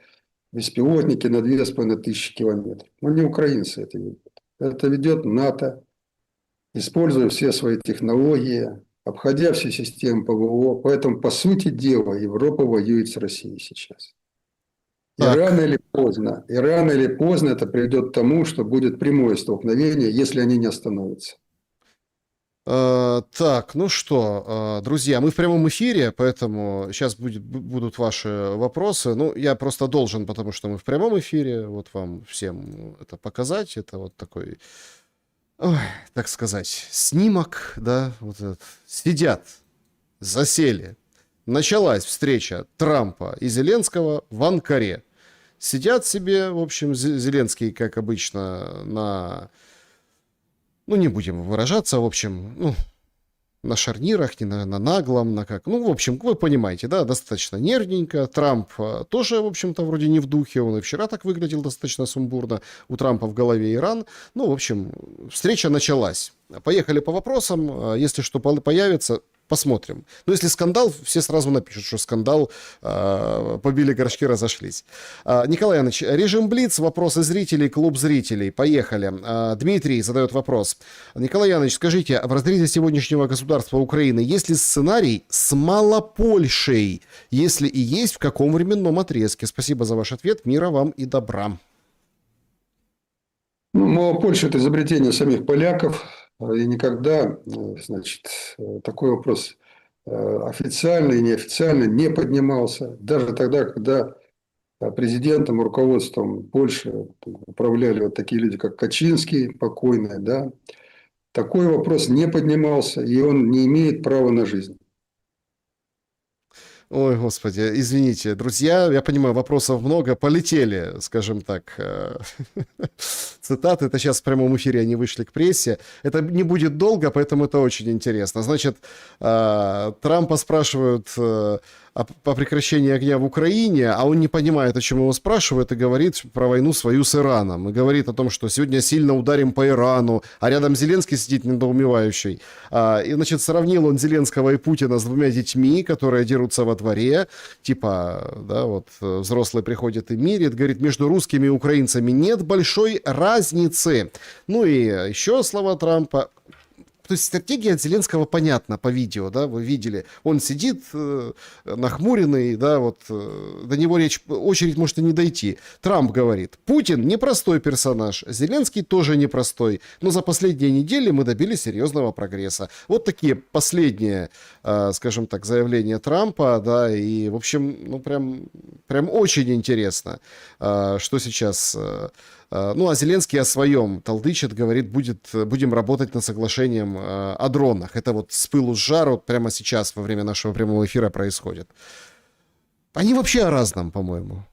беспилотники на 2500 километров? Ну не украинцы это ведут. Это ведет НАТО, используя все свои технологии, обходя все системы ПВО. Поэтому, по сути дела, Европа воюет с Россией сейчас.
Так,
И рано или поздно это приведет к тому, что будет прямое столкновение, если они не остановятся.
так, ну что, друзья, мы в прямом эфире, поэтому сейчас будут ваши вопросы. Ну, я просто должен, потому что мы в прямом эфире, вот вам всем это показать. Это вот такой, ой, так сказать, снимок, да, вот этот. Сидят, засели. Началась встреча Трампа и Зеленского в Анкаре. Сидят себе, в общем, Зеленский, как обычно, ну, не будем выражаться, в общем, ну, на шарнирах, не на наглом, на как. Ну, в общем, вы понимаете, да, достаточно нервненько. Трамп тоже, в общем-то, вроде не в духе. Он и вчера так выглядел достаточно сумбурно. У Трампа в голове Иран. Ну, в общем, встреча началась. Поехали по вопросам. Если что появится, посмотрим. Но если скандал, все сразу напишут, что скандал, побили горшки, разошлись. Николай Иванович, режим Блиц, вопросы зрителей, клуб зрителей. Поехали. Дмитрий задает вопрос. Николай Иванович, скажите, в разрезе сегодняшнего государства Украины есть ли сценарий с Малопольшей? Если и есть, в каком временном отрезке? Спасибо за ваш ответ. Мира вам и добра.
Ну, мало Польша – это изобретение самих поляков, и никогда, значит, такой вопрос официально и неофициально не поднимался. Даже тогда, когда президентом, руководством Польши управляли вот такие люди, как Качинский, покойный, да, такой вопрос не поднимался, и он не имеет права на жизнь.
Ой, господи, извините, друзья, я понимаю, вопросов много, полетели, скажем так, цитаты, это сейчас в прямом эфире они вышли к прессе, это не будет долго, поэтому это очень интересно. Значит, Трампа спрашивают по прекращении огня в Украине, а он не понимает, о чем его спрашивают, и говорит про войну свою с Ираном. И говорит о том, что сегодня сильно ударим по Ирану, а рядом Зеленский сидит недоумевающий. И, значит, сравнил он Зеленского и Путина с двумя детьми, которые дерутся во дворе. Типа, да, вот взрослый приходит и мирит, говорит, между русскими и украинцами нет большой разницы. Ну и еще слова Трампа. То есть стратегия от Зеленского понятна по видео, да, вы видели. Он сидит нахмуренный, да, вот до него очередь может и не дойти. Трамп говорит, Путин непростой персонаж, Зеленский тоже непростой, но за последние недели мы добились серьезного прогресса. Вот такие последние, скажем так, заявления Трампа, да, и, в общем, ну, прям очень интересно, что сейчас... Ну, а Зеленский о своем толдычит, говорит, будем работать над соглашением о дронах. Это вот с пылу с жару прямо сейчас во время нашего прямого эфира происходит. Они вообще о разном, по-моему.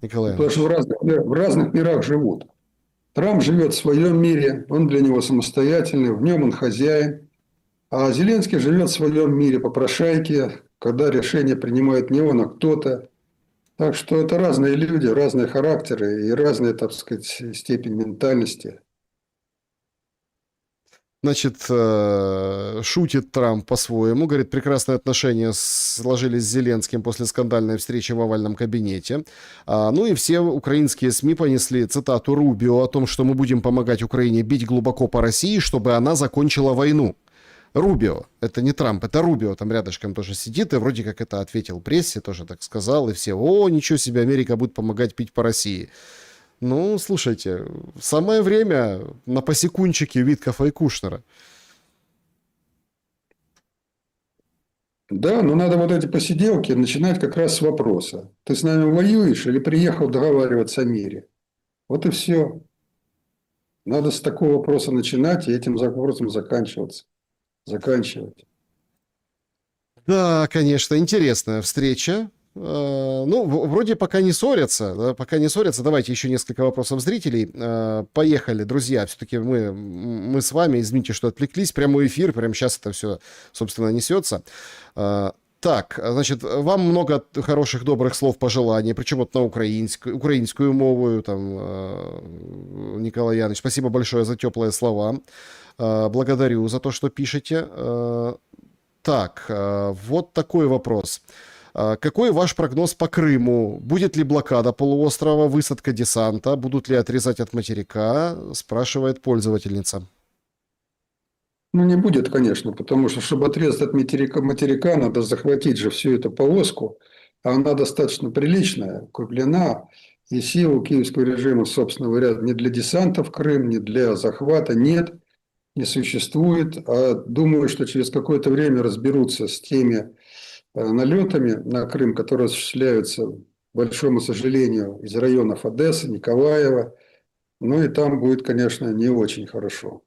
Николай
Потому
Иванович.
что в разных мирах живут. Трамп живет в своем мире, он для него самостоятельный, в нем он хозяин. А Зеленский живет в своем мире попрошайки, когда решение принимает не он, а кто-то. Так что это разные люди, разные характеры и разная, так сказать, степень ментальности.
Значит, шутит Трамп по-своему. Говорит, прекрасные отношения сложились с Зеленским после скандальной встречи в овальном кабинете. Ну и все украинские СМИ понесли цитату Рубио о том, что мы будем помогать Украине бить глубоко по России, чтобы она закончила войну. Рубио, это не Трамп, это Рубио, там рядышком тоже сидит, и вроде как это ответил прессе, тоже так сказал, и все, о, ничего себе, Америка будет помогать бить по России. Ну, слушайте, самое время на посекунчике Виткофа и Кушнера.
Да, но надо вот эти посиделки начинать как раз с вопроса. Ты с нами воюешь или приехал договариваться о мире? Вот и все. Надо с такого вопроса начинать и этим вопросом заканчивать.
Да, конечно, интересная встреча. Ну, вроде пока не ссорятся, да, пока не ссорятся. Давайте еще несколько вопросов зрителей. Поехали, друзья. Все-таки мы с вами, извините, что отвлеклись. Прямой эфир, прямо сейчас это все, собственно, несется. Так, значит, вам много хороших, добрых слов, пожеланий, причем вот на украинскую мову, там, Николай Яныч, спасибо большое за теплые слова. Благодарю за то, что пишете. Так, вот такой вопрос. Какой ваш прогноз по Крыму? Будет ли блокада полуострова, высадка десанта? Будут ли отрезать от материка? Спрашивает пользовательница.
Ну, не будет, конечно, потому что, чтобы отрезать от материка, надо захватить же всю эту полоску, а она достаточно приличная, укреплена, и сил у киевского режима, собственно говоря, ни для десанта в Крым, ни для захвата нет, не существует. А думаю, что через какое-то время разберутся с теми налетами на Крым, которые осуществляются, к большому сожалению, из районов Одессы, Николаева. Ну и там будет, конечно, не очень хорошо.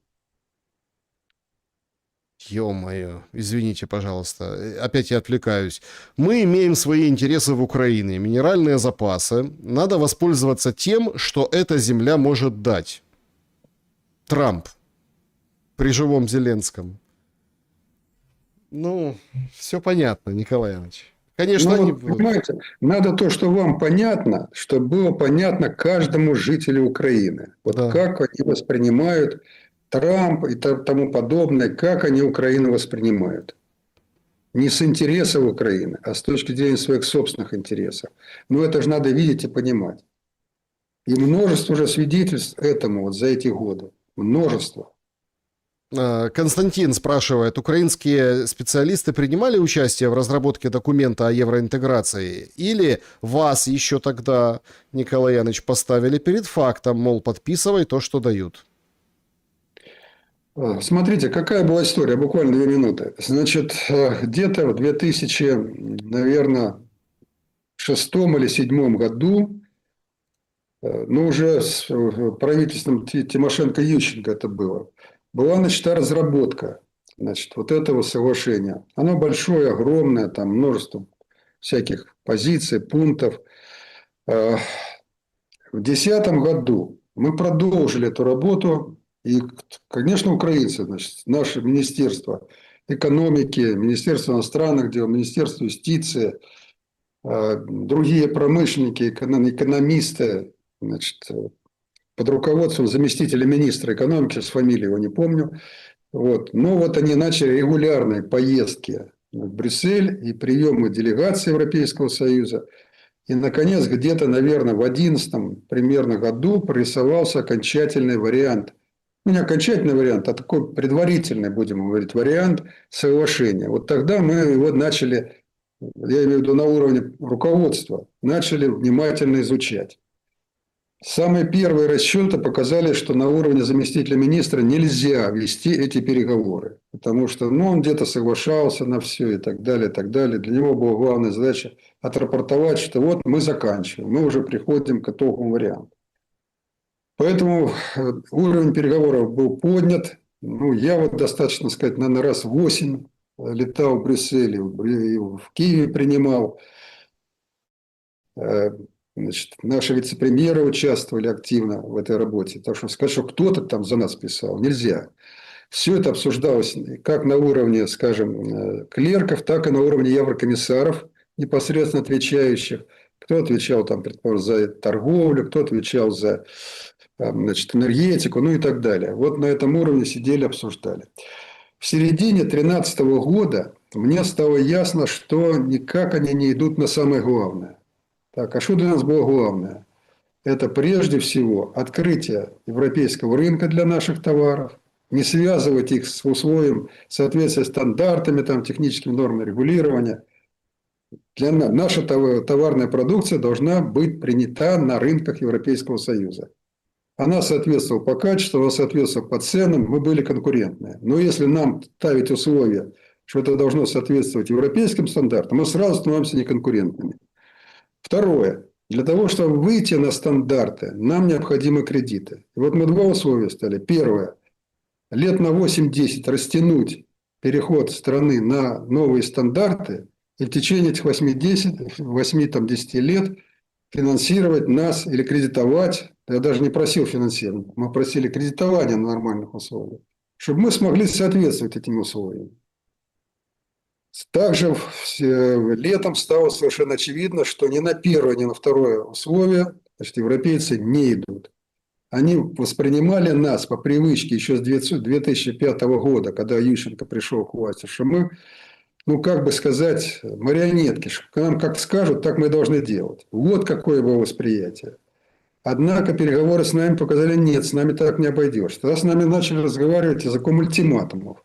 Ё-моё, извините, пожалуйста, опять я отвлекаюсь. Мы имеем свои интересы в Украине, минеральные запасы. Надо воспользоваться тем, что эта земля может дать. Трамп при живом Зеленском. Ну, все понятно, Николай Иванович. Конечно,
Ну,
они
вот,
будут.
понимаете, надо то, что вам понятно, чтобы было понятно каждому жителю Украины. Вот
Да.
как они воспринимают Трамп и тому подобное, как они Украину воспринимают. Не с интересов Украины, а с точки зрения своих собственных интересов. Но это же надо видеть и понимать. И множество уже свидетельств этому вот за эти годы. Множество.
Константин спрашивает, украинские специалисты принимали участие в разработке документа о евроинтеграции? Или вас еще тогда, Николай Яныч, поставили перед фактом, мол, подписывай то, что дают?
Смотрите, какая была история, буквально 2 минуты. Значит, где-то в 2000, наверное, шестом или седьмом году, ну, уже с правительством Тимошенко-Ющенко это было, была начата разработка, значит, вот этого соглашения. Оно большое, огромное, там множество всяких позиций, пунктов. В 2010 году мы продолжили эту работу, и, конечно, украинцы, значит, наше Министерство экономики, Министерство иностранных дел, Министерство юстиции, другие промышленники, экономисты, значит, под руководством заместителя министра экономики, сейчас фамилию его не помню, вот. Но вот они начали регулярные поездки в Брюссель и приемы делегаций Европейского Союза. И, наконец, где-то, наверное, в 2011 примерно году прорисовался окончательный вариант. Ну, не окончательный вариант, а такой предварительный, будем говорить, вариант соглашения. Вот тогда мы его начали, я имею в виду на уровне руководства, начали внимательно изучать. Самые первые расчеты показали, что на уровне заместителя министра нельзя вести эти переговоры, потому что он где-то соглашался на все и так далее, и так далее. Для него была главная задача отрапортовать, что вот мы заканчиваем, мы уже приходим к итоговому варианту. Поэтому уровень переговоров был поднят. Ну, я вот достаточно сказать, наверное, раз 8 летал в Брюссель, и в Киеве принимал. Значит, наши вице-премьеры участвовали активно в этой работе. Так что сказать, что кто-то там за нас писал, нельзя. Все это обсуждалось как на уровне, скажем, клерков, так и на уровне еврокомиссаров, непосредственно отвечающих. Кто отвечал, там, предположим, за торговлю, кто отвечал за значит, энергетику, ну и так далее. Вот на этом уровне сидели, обсуждали. В середине 2013 года мне стало ясно, что никак они не идут на самое главное. Так, а что для нас было главное? Это прежде всего открытие европейского рынка для наших товаров, не связывать их с условием соответствия стандартами, там, техническими нормами регулирования. Наша товарная продукция должна быть принята на рынках Европейского Союза. Она соответствовала по качеству, она соответствовала по ценам, мы были конкурентны. Но если нам ставить условия, что это должно соответствовать европейским стандартам, мы сразу становимся неконкурентными. Второе. Для того, чтобы выйти на стандарты, нам необходимы кредиты. И вот мы два условия стали. Первое. Лет на 8-10 растянуть переход страны на новые стандарты и в течение этих 8-10 лет финансировать нас или кредитовать. Я даже не просил финансирования, мы просили кредитования на нормальных условиях, чтобы мы смогли соответствовать этим условиям. Также летом стало совершенно очевидно, что ни на первое, ни на второе условие, значит, европейцы не идут. Они воспринимали нас по привычке еще с 2005 года, когда Ющенко пришел к власти, что мы, ну, как бы сказать, марионетки. Нам как скажут, так мы и должны делать. Вот какое было восприятие. Однако переговоры с нами показали, нет, с нами так не обойдешься. Тогда с нами начали разговаривать языком ультиматумов.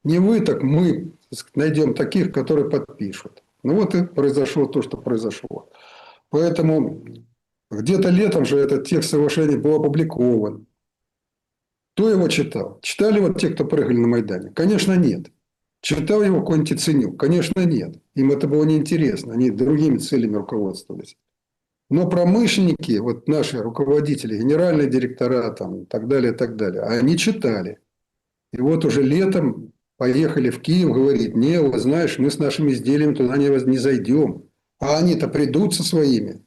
Не вы, так мы найдем таких, которые подпишут. Ну вот и произошло то, что произошло. Поэтому где-то летом же этот текст соглашения был опубликован. Кто его читал? Читали вот те, кто прыгали на Майдане? Конечно, нет. Читал его какой-нибудь Яценюк? Конечно, нет. Им это было неинтересно. Они другими целями руководствовались. Но промышленники, вот наши руководители, генеральные директора там, и так далее, они читали. И вот уже летом поехали в Киев, говорит, не, вы знаешь, мы с нашими изделиями туда не зайдем. А они-то придут со своими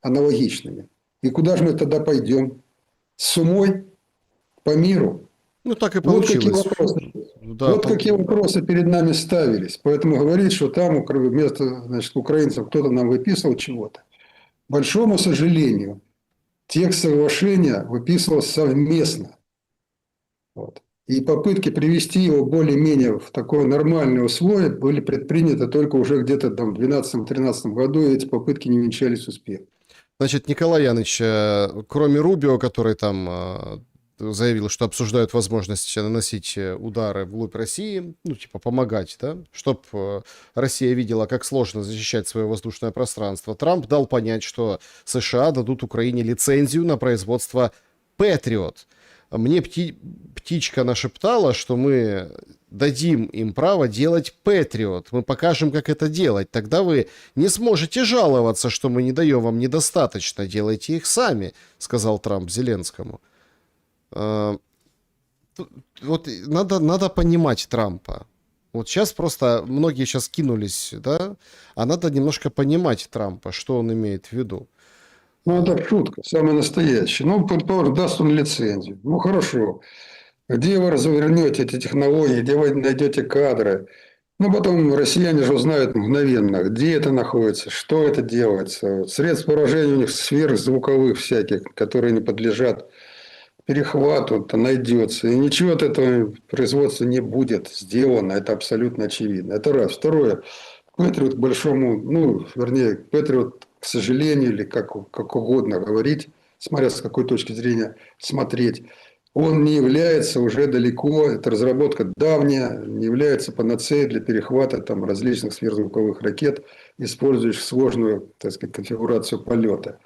аналогичными. И куда же мы тогда пойдем? С умой по миру?
Ну, так и
Вот какие
получилось.
вопросы.
Да,
Вот какие вопросы перед нами ставились. Поэтому говорить, что там вместо, значит, украинцев кто-то нам выписывал чего-то. К большому сожалению, текст соглашения выписывался совместно. Вот. И попытки привести его более-менее в такое нормальное условие были предприняты только уже где-то там в 2012-2013 году, и эти попытки не венчались успехом.
Значит, Николай Яныч, кроме Рубио, который там заявил, что обсуждают возможность наносить удары вглубь России, ну, типа помогать, да, чтобы Россия видела, как сложно защищать свое воздушное пространство, Трамп дал понять, что США дадут Украине лицензию на производство Патриот. Мне птичка нашептала, что мы дадим им право делать Патриот. Мы покажем, как это делать. Тогда вы не сможете жаловаться, что мы не даем вам недостаточно. Делайте их сами, сказал Трамп Зеленскому. Вот надо понимать Трампа. Вот сейчас просто многие сейчас кинулись, да, а надо немножко понимать Трампа, что он имеет в виду.
Ну, это шутка, самая настоящая. Ну, предположим, даст он лицензию. Ну, хорошо. Где вы развернете эти технологии, где вы найдете кадры? Ну, потом россияне же узнают мгновенно, где это находится, что это делается. Средств поражения у них сверхзвуковых всяких, которые не подлежат перехвату, то найдется. И ничего от этого производства не будет сделано. Это абсолютно очевидно. Это раз. Второе. Патриот к большому, ну, вернее, Патриот, к сожалению, или как угодно говорить, смотря с какой точки зрения смотреть, он не является уже далеко, это разработка давняя, не является панацеей для перехвата там, различных сверхзвуковых ракет, использующих сложную, так сказать, конфигурацию полета.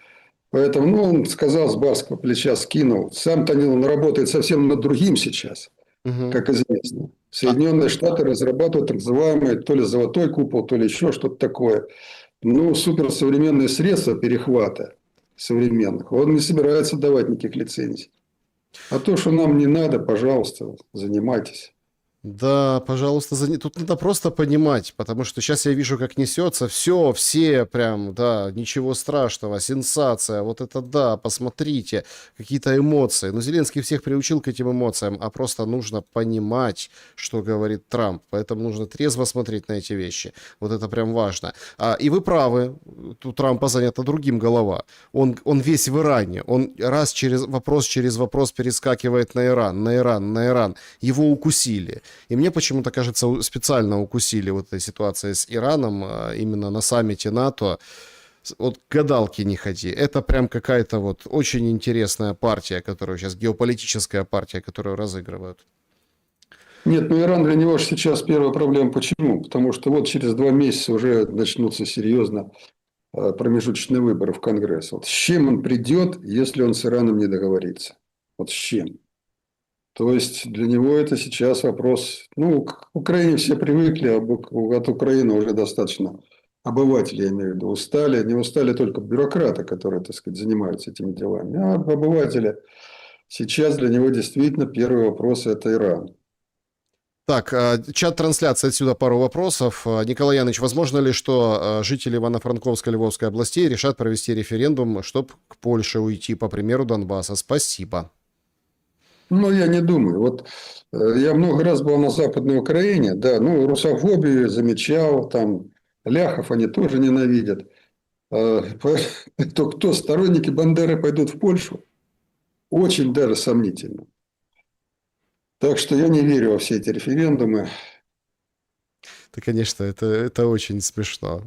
Поэтому, ну, он сказал, с барского плеча скинул. Сам-то он работает совсем над другим сейчас, как известно. Соединенные Штаты разрабатывают так называемый то ли золотой купол, то ли еще что-то такое. Ну, суперсовременные средства перехвата современных. Он не собирается давать никаких лицензий. А то, что нам не надо, пожалуйста, занимайтесь.
Да, пожалуйста, тут надо просто понимать, потому что сейчас я вижу, как несется все прям, да, ничего страшного, сенсация, вот это да, посмотрите, какие-то эмоции. Но Зеленский всех приучил к этим эмоциям, а просто нужно понимать, что говорит Трамп. Поэтому нужно трезво смотреть на эти вещи. Вот это прям важно. И вы правы, у Трампа занята другим голова. Он весь в Иране, он через вопрос перескакивает на Иран, на Иран, на Иран. Его укусили. И мне почему-то кажется, специально укусили вот этой ситуации с Ираном именно на саммите НАТО. Вот к гадалке не ходи. Это прям какая-то вот очень интересная партия, которую сейчас, геополитическая партия, которую разыгрывают.
Нет, ну Иран для него же сейчас первая проблема. Почему? Потому что вот через 2 месяца уже начнутся серьезно промежуточные выборы в Конгресс. Вот с чем он придет, если он с Ираном не договорится? Вот с чем? То есть для него это сейчас вопрос. Ну, к Украине все привыкли, от Украины уже достаточно обыватели, я имею в виду, устали. Не устали только бюрократы, которые, так сказать, занимаются этими делами. А обыватели сейчас для него действительно первый вопрос – это Иран.
Так, чат-трансляция, отсюда пару вопросов. Николай Яныч, возможно ли, что жители Ивано-Франковской, Львовской областей решат провести референдум, чтобы к Польше уйти, по примеру Донбасса? Спасибо.
Ну, я не думаю. Вот я много раз был на Западной Украине, да, ну, русофобию замечал, там ляхов они тоже ненавидят. То кто сторонники Бандеры пойдут в Польшу? Очень даже сомнительно. Так что я не верю во все эти референдумы.
Да, конечно, это очень смешно.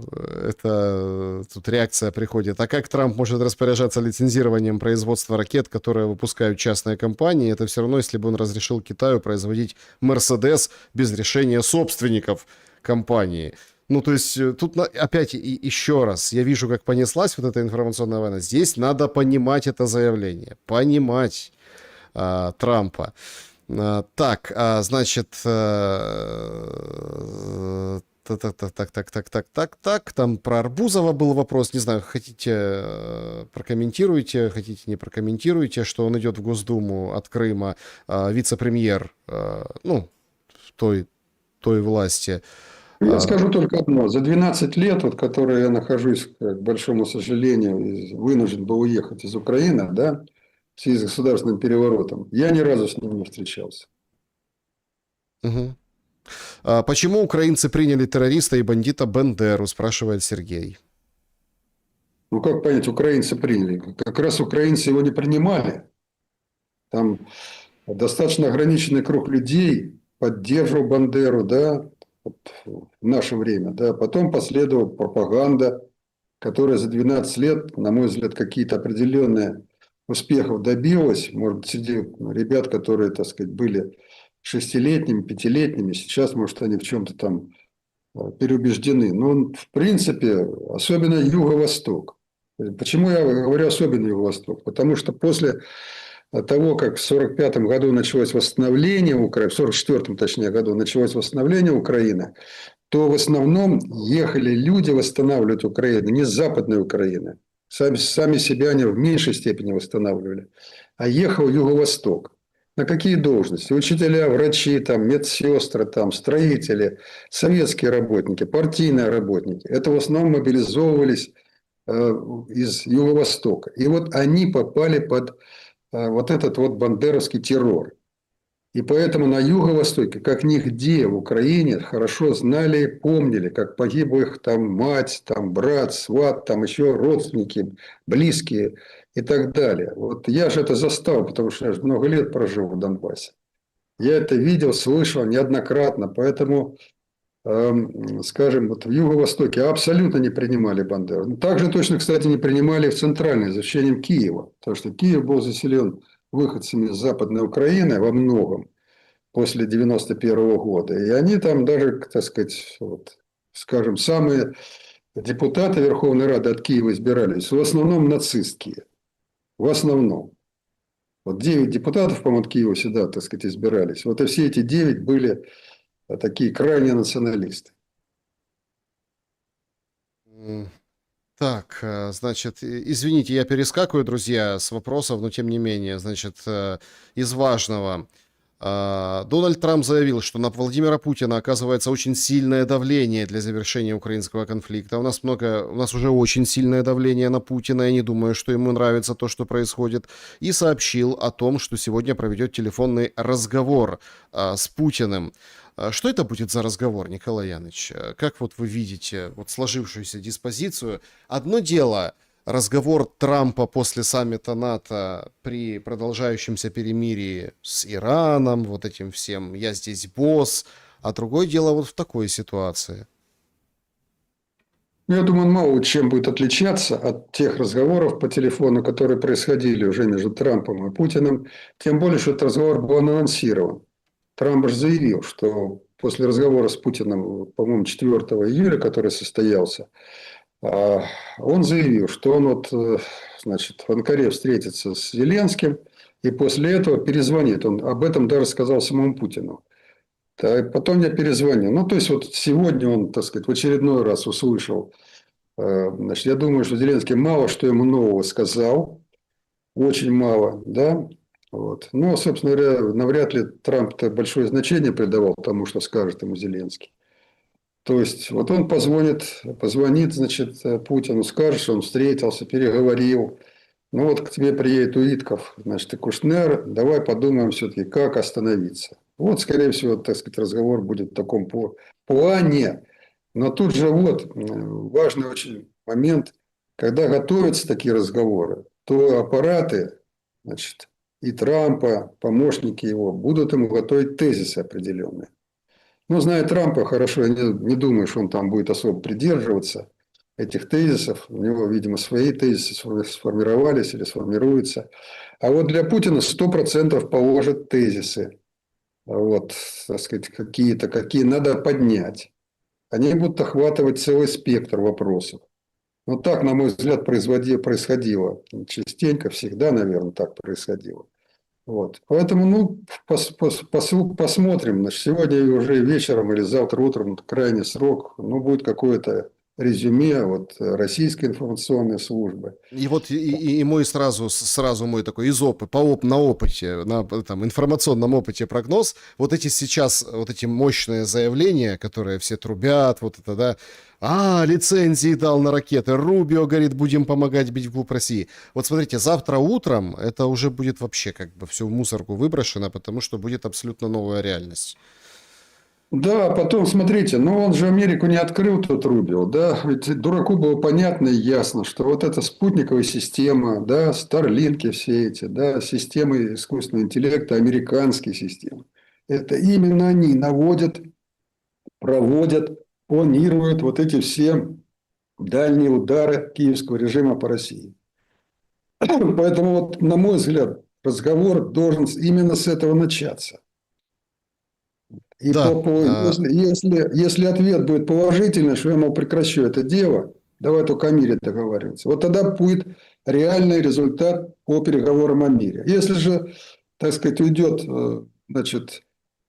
Тут реакция приходит. А как Трамп может распоряжаться лицензированием производства ракет, которые выпускают частные компании? Это все равно, если бы он разрешил Китаю производить Мерседес без решения собственников компании. Ну, то есть, тут опять еще раз, я вижу, как понеслась вот эта информационная война. Здесь надо понимать это заявление, понимать Трампа. Так, значит, так, там про Арбузова был вопрос, не знаю, хотите прокомментируйте, хотите не прокомментируйте, что он идет в Госдуму от Крыма, вице-премьер, ну, той власти.
Я скажу только одно. За 12 лет, вот, которые я нахожусь, к большому сожалению, вынужден был уехать из Украины, да, в связи с государственным переворотом, я ни разу с ним не встречался.
Угу. Почему украинцы приняли террориста и бандита Бендеру, спрашивает Сергей.
Ну, как понять, украинцы приняли? Как раз украинцы его не принимали. Там достаточно ограниченный круг людей поддерживал Бандеру, да, вот в наше время, да. Потом последовала пропаганда, которая за 12 лет, на мой взгляд, какие-то определенные успехов добилась. Может быть, среди ребят, которые, так сказать, были 6-летними, 5-летними, сейчас, может, они в чем-то там переубеждены. Но, в принципе, особенно Юго-Восток. Почему я говорю особенно Юго-Восток? Потому что после того, как в 1945 году началось восстановление Украины, в 1944 точнее году началось восстановление Украины, то в основном ехали люди восстанавливать Украину не с Западной Украины. Сами себя они в меньшей степени восстанавливали. А ехал Юго-Восток. На какие должности? Учителя, врачи, там, медсестры, там, строители, советские работники, партийные работники. Это в основном мобилизовывались из Юго-Востока. И вот они попали под вот этот вот бандеровский террор. И поэтому на Юго-Востоке, как нигде в Украине, хорошо знали и помнили, как погибла их там мать, там брат, сват, там еще родственники, близкие и так далее. Вот я же это застал, потому что я же много лет прожил в Донбассе. Я это видел, слышал неоднократно, поэтому, скажем, вот в Юго-Востоке абсолютно не принимали Бандеру. Также точно, кстати, не принимали в Центральной, за исключением Киева, потому что Киев был заселен выходцами из Западной Украины во многом после 91 года. И они там даже, так сказать, вот, скажем, самые депутаты Верховной Рады от Киева избирались, в основном нацистские. В основном. Вот 9 депутатов, по-моему, от Киева сюда, так сказать, избирались. Вот и все эти 9 были такие крайние националисты.
Так, значит, извините, я перескакиваю, друзья, с вопросов, но тем не менее, значит, из важного. Дональд Трамп заявил, что на Владимира Путина оказывается очень сильное давление для завершения украинского конфликта. У нас уже очень сильное давление на Путина. Я не думаю, что ему нравится то, что происходит. И сообщил о том, что сегодня проведет телефонный разговор с Путиным. Что это будет за разговор, Николай Яныч? Как вот вы видите вот сложившуюся диспозицию? Одно дело разговор Трампа после саммита НАТО при продолжающемся перемирии с Ираном, вот этим всем «я здесь босс», а другое дело вот в такой ситуации.
Ну, я думаю, он мало чем будет отличаться от тех разговоров по телефону, которые происходили уже между Трампом и Путиным. Тем более, что этот разговор был анонсирован. Трамп же заявил, что после разговора с Путиным, по-моему, 4 июля, который состоялся, он заявил, что он значит, в Анкаре встретится с Зеленским и после этого перезвонит. Он об этом даже сказал самому Путину. Потом я перезвонил. Ну, то есть, вот сегодня он, так сказать, в очередной раз услышал. Значит, я думаю, что Зеленский мало что ему нового сказал. Очень мало, да. Вот. Но, собственно говоря, навряд ли Трамп-то большое значение придавал тому, что скажет ему Зеленский. То есть, вот он позвонит, значит, Путину, скажет, что он встретился, переговорил. Ну, вот к тебе приедет Уитков, значит, и Кушнер, давай подумаем все-таки, как остановиться. Вот, скорее всего, так сказать, разговор будет в таком плане. Но тут же вот важный очень момент, когда готовятся такие разговоры, то аппараты, значит, и Трампа, помощники его, будут ему готовить тезисы определенные. Ну, зная Трампа хорошо, я не думаю, что он там будет особо придерживаться этих тезисов. У него, видимо, свои тезисы сформировались или сформируются. А вот для Путина 100% положат тезисы. Вот, так сказать, какие-то, какие надо поднять. Они будут охватывать целый спектр вопросов. Вот так, на мой взгляд, происходило. Частенько, всегда, наверное, так происходило. Вот. Поэтому, ну, посмотрим. Значит, сегодня уже вечером или завтра утром, крайний срок, ну, будет какое-то резюме вот, российской информационной службы.
И вот и мой сразу мой такой на опыте, на там, информационном опыте прогноз, вот эти сейчас, вот эти мощные заявления, которые все трубят, вот это, да, лицензии дал на ракеты, Рубио говорит, будем помогать бить вглубь России. Вот смотрите, завтра утром это уже будет вообще как бы все в мусорку выброшено, потому что будет абсолютно новая реальность.
Да, потом смотрите, ну он же Америку не открыл, тот Рубио, да, ведь дураку было понятно и ясно, что вот эта спутниковая система, да, Старлинки все эти, да, системы искусственного интеллекта, американские системы, это именно они наводят, проводят, планируют вот эти все дальние удары киевского режима по России. Поэтому, вот, на мой взгляд, разговор должен именно с этого начаться. И
Да,
если ответ будет положительный, что я, мол, прекращу это дело, давай только о мире договариваться, вот тогда будет реальный результат по переговорам о мире. Если же, так сказать, уйдет, значит,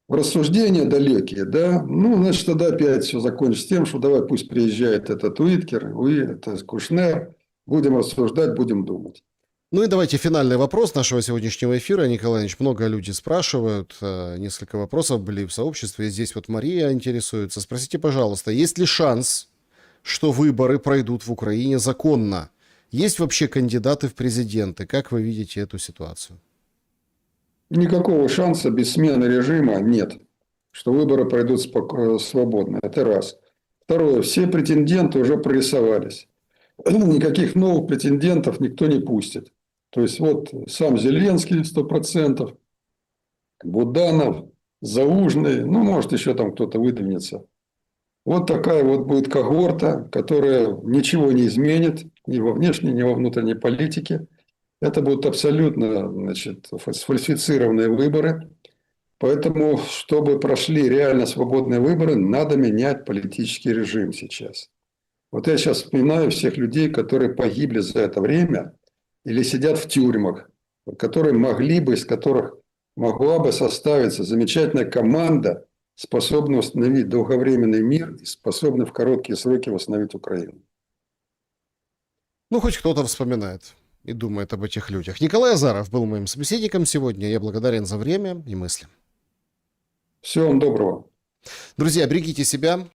в рассуждения далекие, да, ну, значит, тогда опять все закончится тем, что давай пусть приезжает этот Уиткер, этот Кушнер, будем рассуждать, будем думать.
ну и давайте финальный вопрос нашего сегодняшнего эфира. Николай Ильич, много людей спрашивают, несколько вопросов были в сообществе. Здесь вот Мария интересуется. Спросите, пожалуйста, есть ли шанс, что выборы пройдут в Украине законно? Есть вообще кандидаты в президенты? Как вы видите эту ситуацию?
Никакого шанса без смены режима нет, что выборы пройдут свободно. Это раз. Второе. Все претенденты уже прорисовались. Никаких новых претендентов никто не пустит. То есть, вот сам Зеленский 100%, Буданов, Залужный, ну, может, еще там кто-то выдвинется. Вот такая вот будет когорта, которая ничего не изменит ни во внешней, ни во внутренней политике. Это будут абсолютно, значит, сфальсифицированные выборы. Поэтому, чтобы прошли реально свободные выборы, надо менять политический режим сейчас. Вот я сейчас вспоминаю всех людей, которые погибли за это время или сидят в тюрьмах, которые могли бы, из которых могла бы составиться замечательная команда, способная установить долговременный мир и способная в короткие сроки восстановить Украину.
Ну, хоть кто-то вспоминает и думает об этих людях. Николай Азаров был моим собеседником сегодня. Я благодарен за время и мысли.
Всего вам доброго.
Друзья, берегите себя.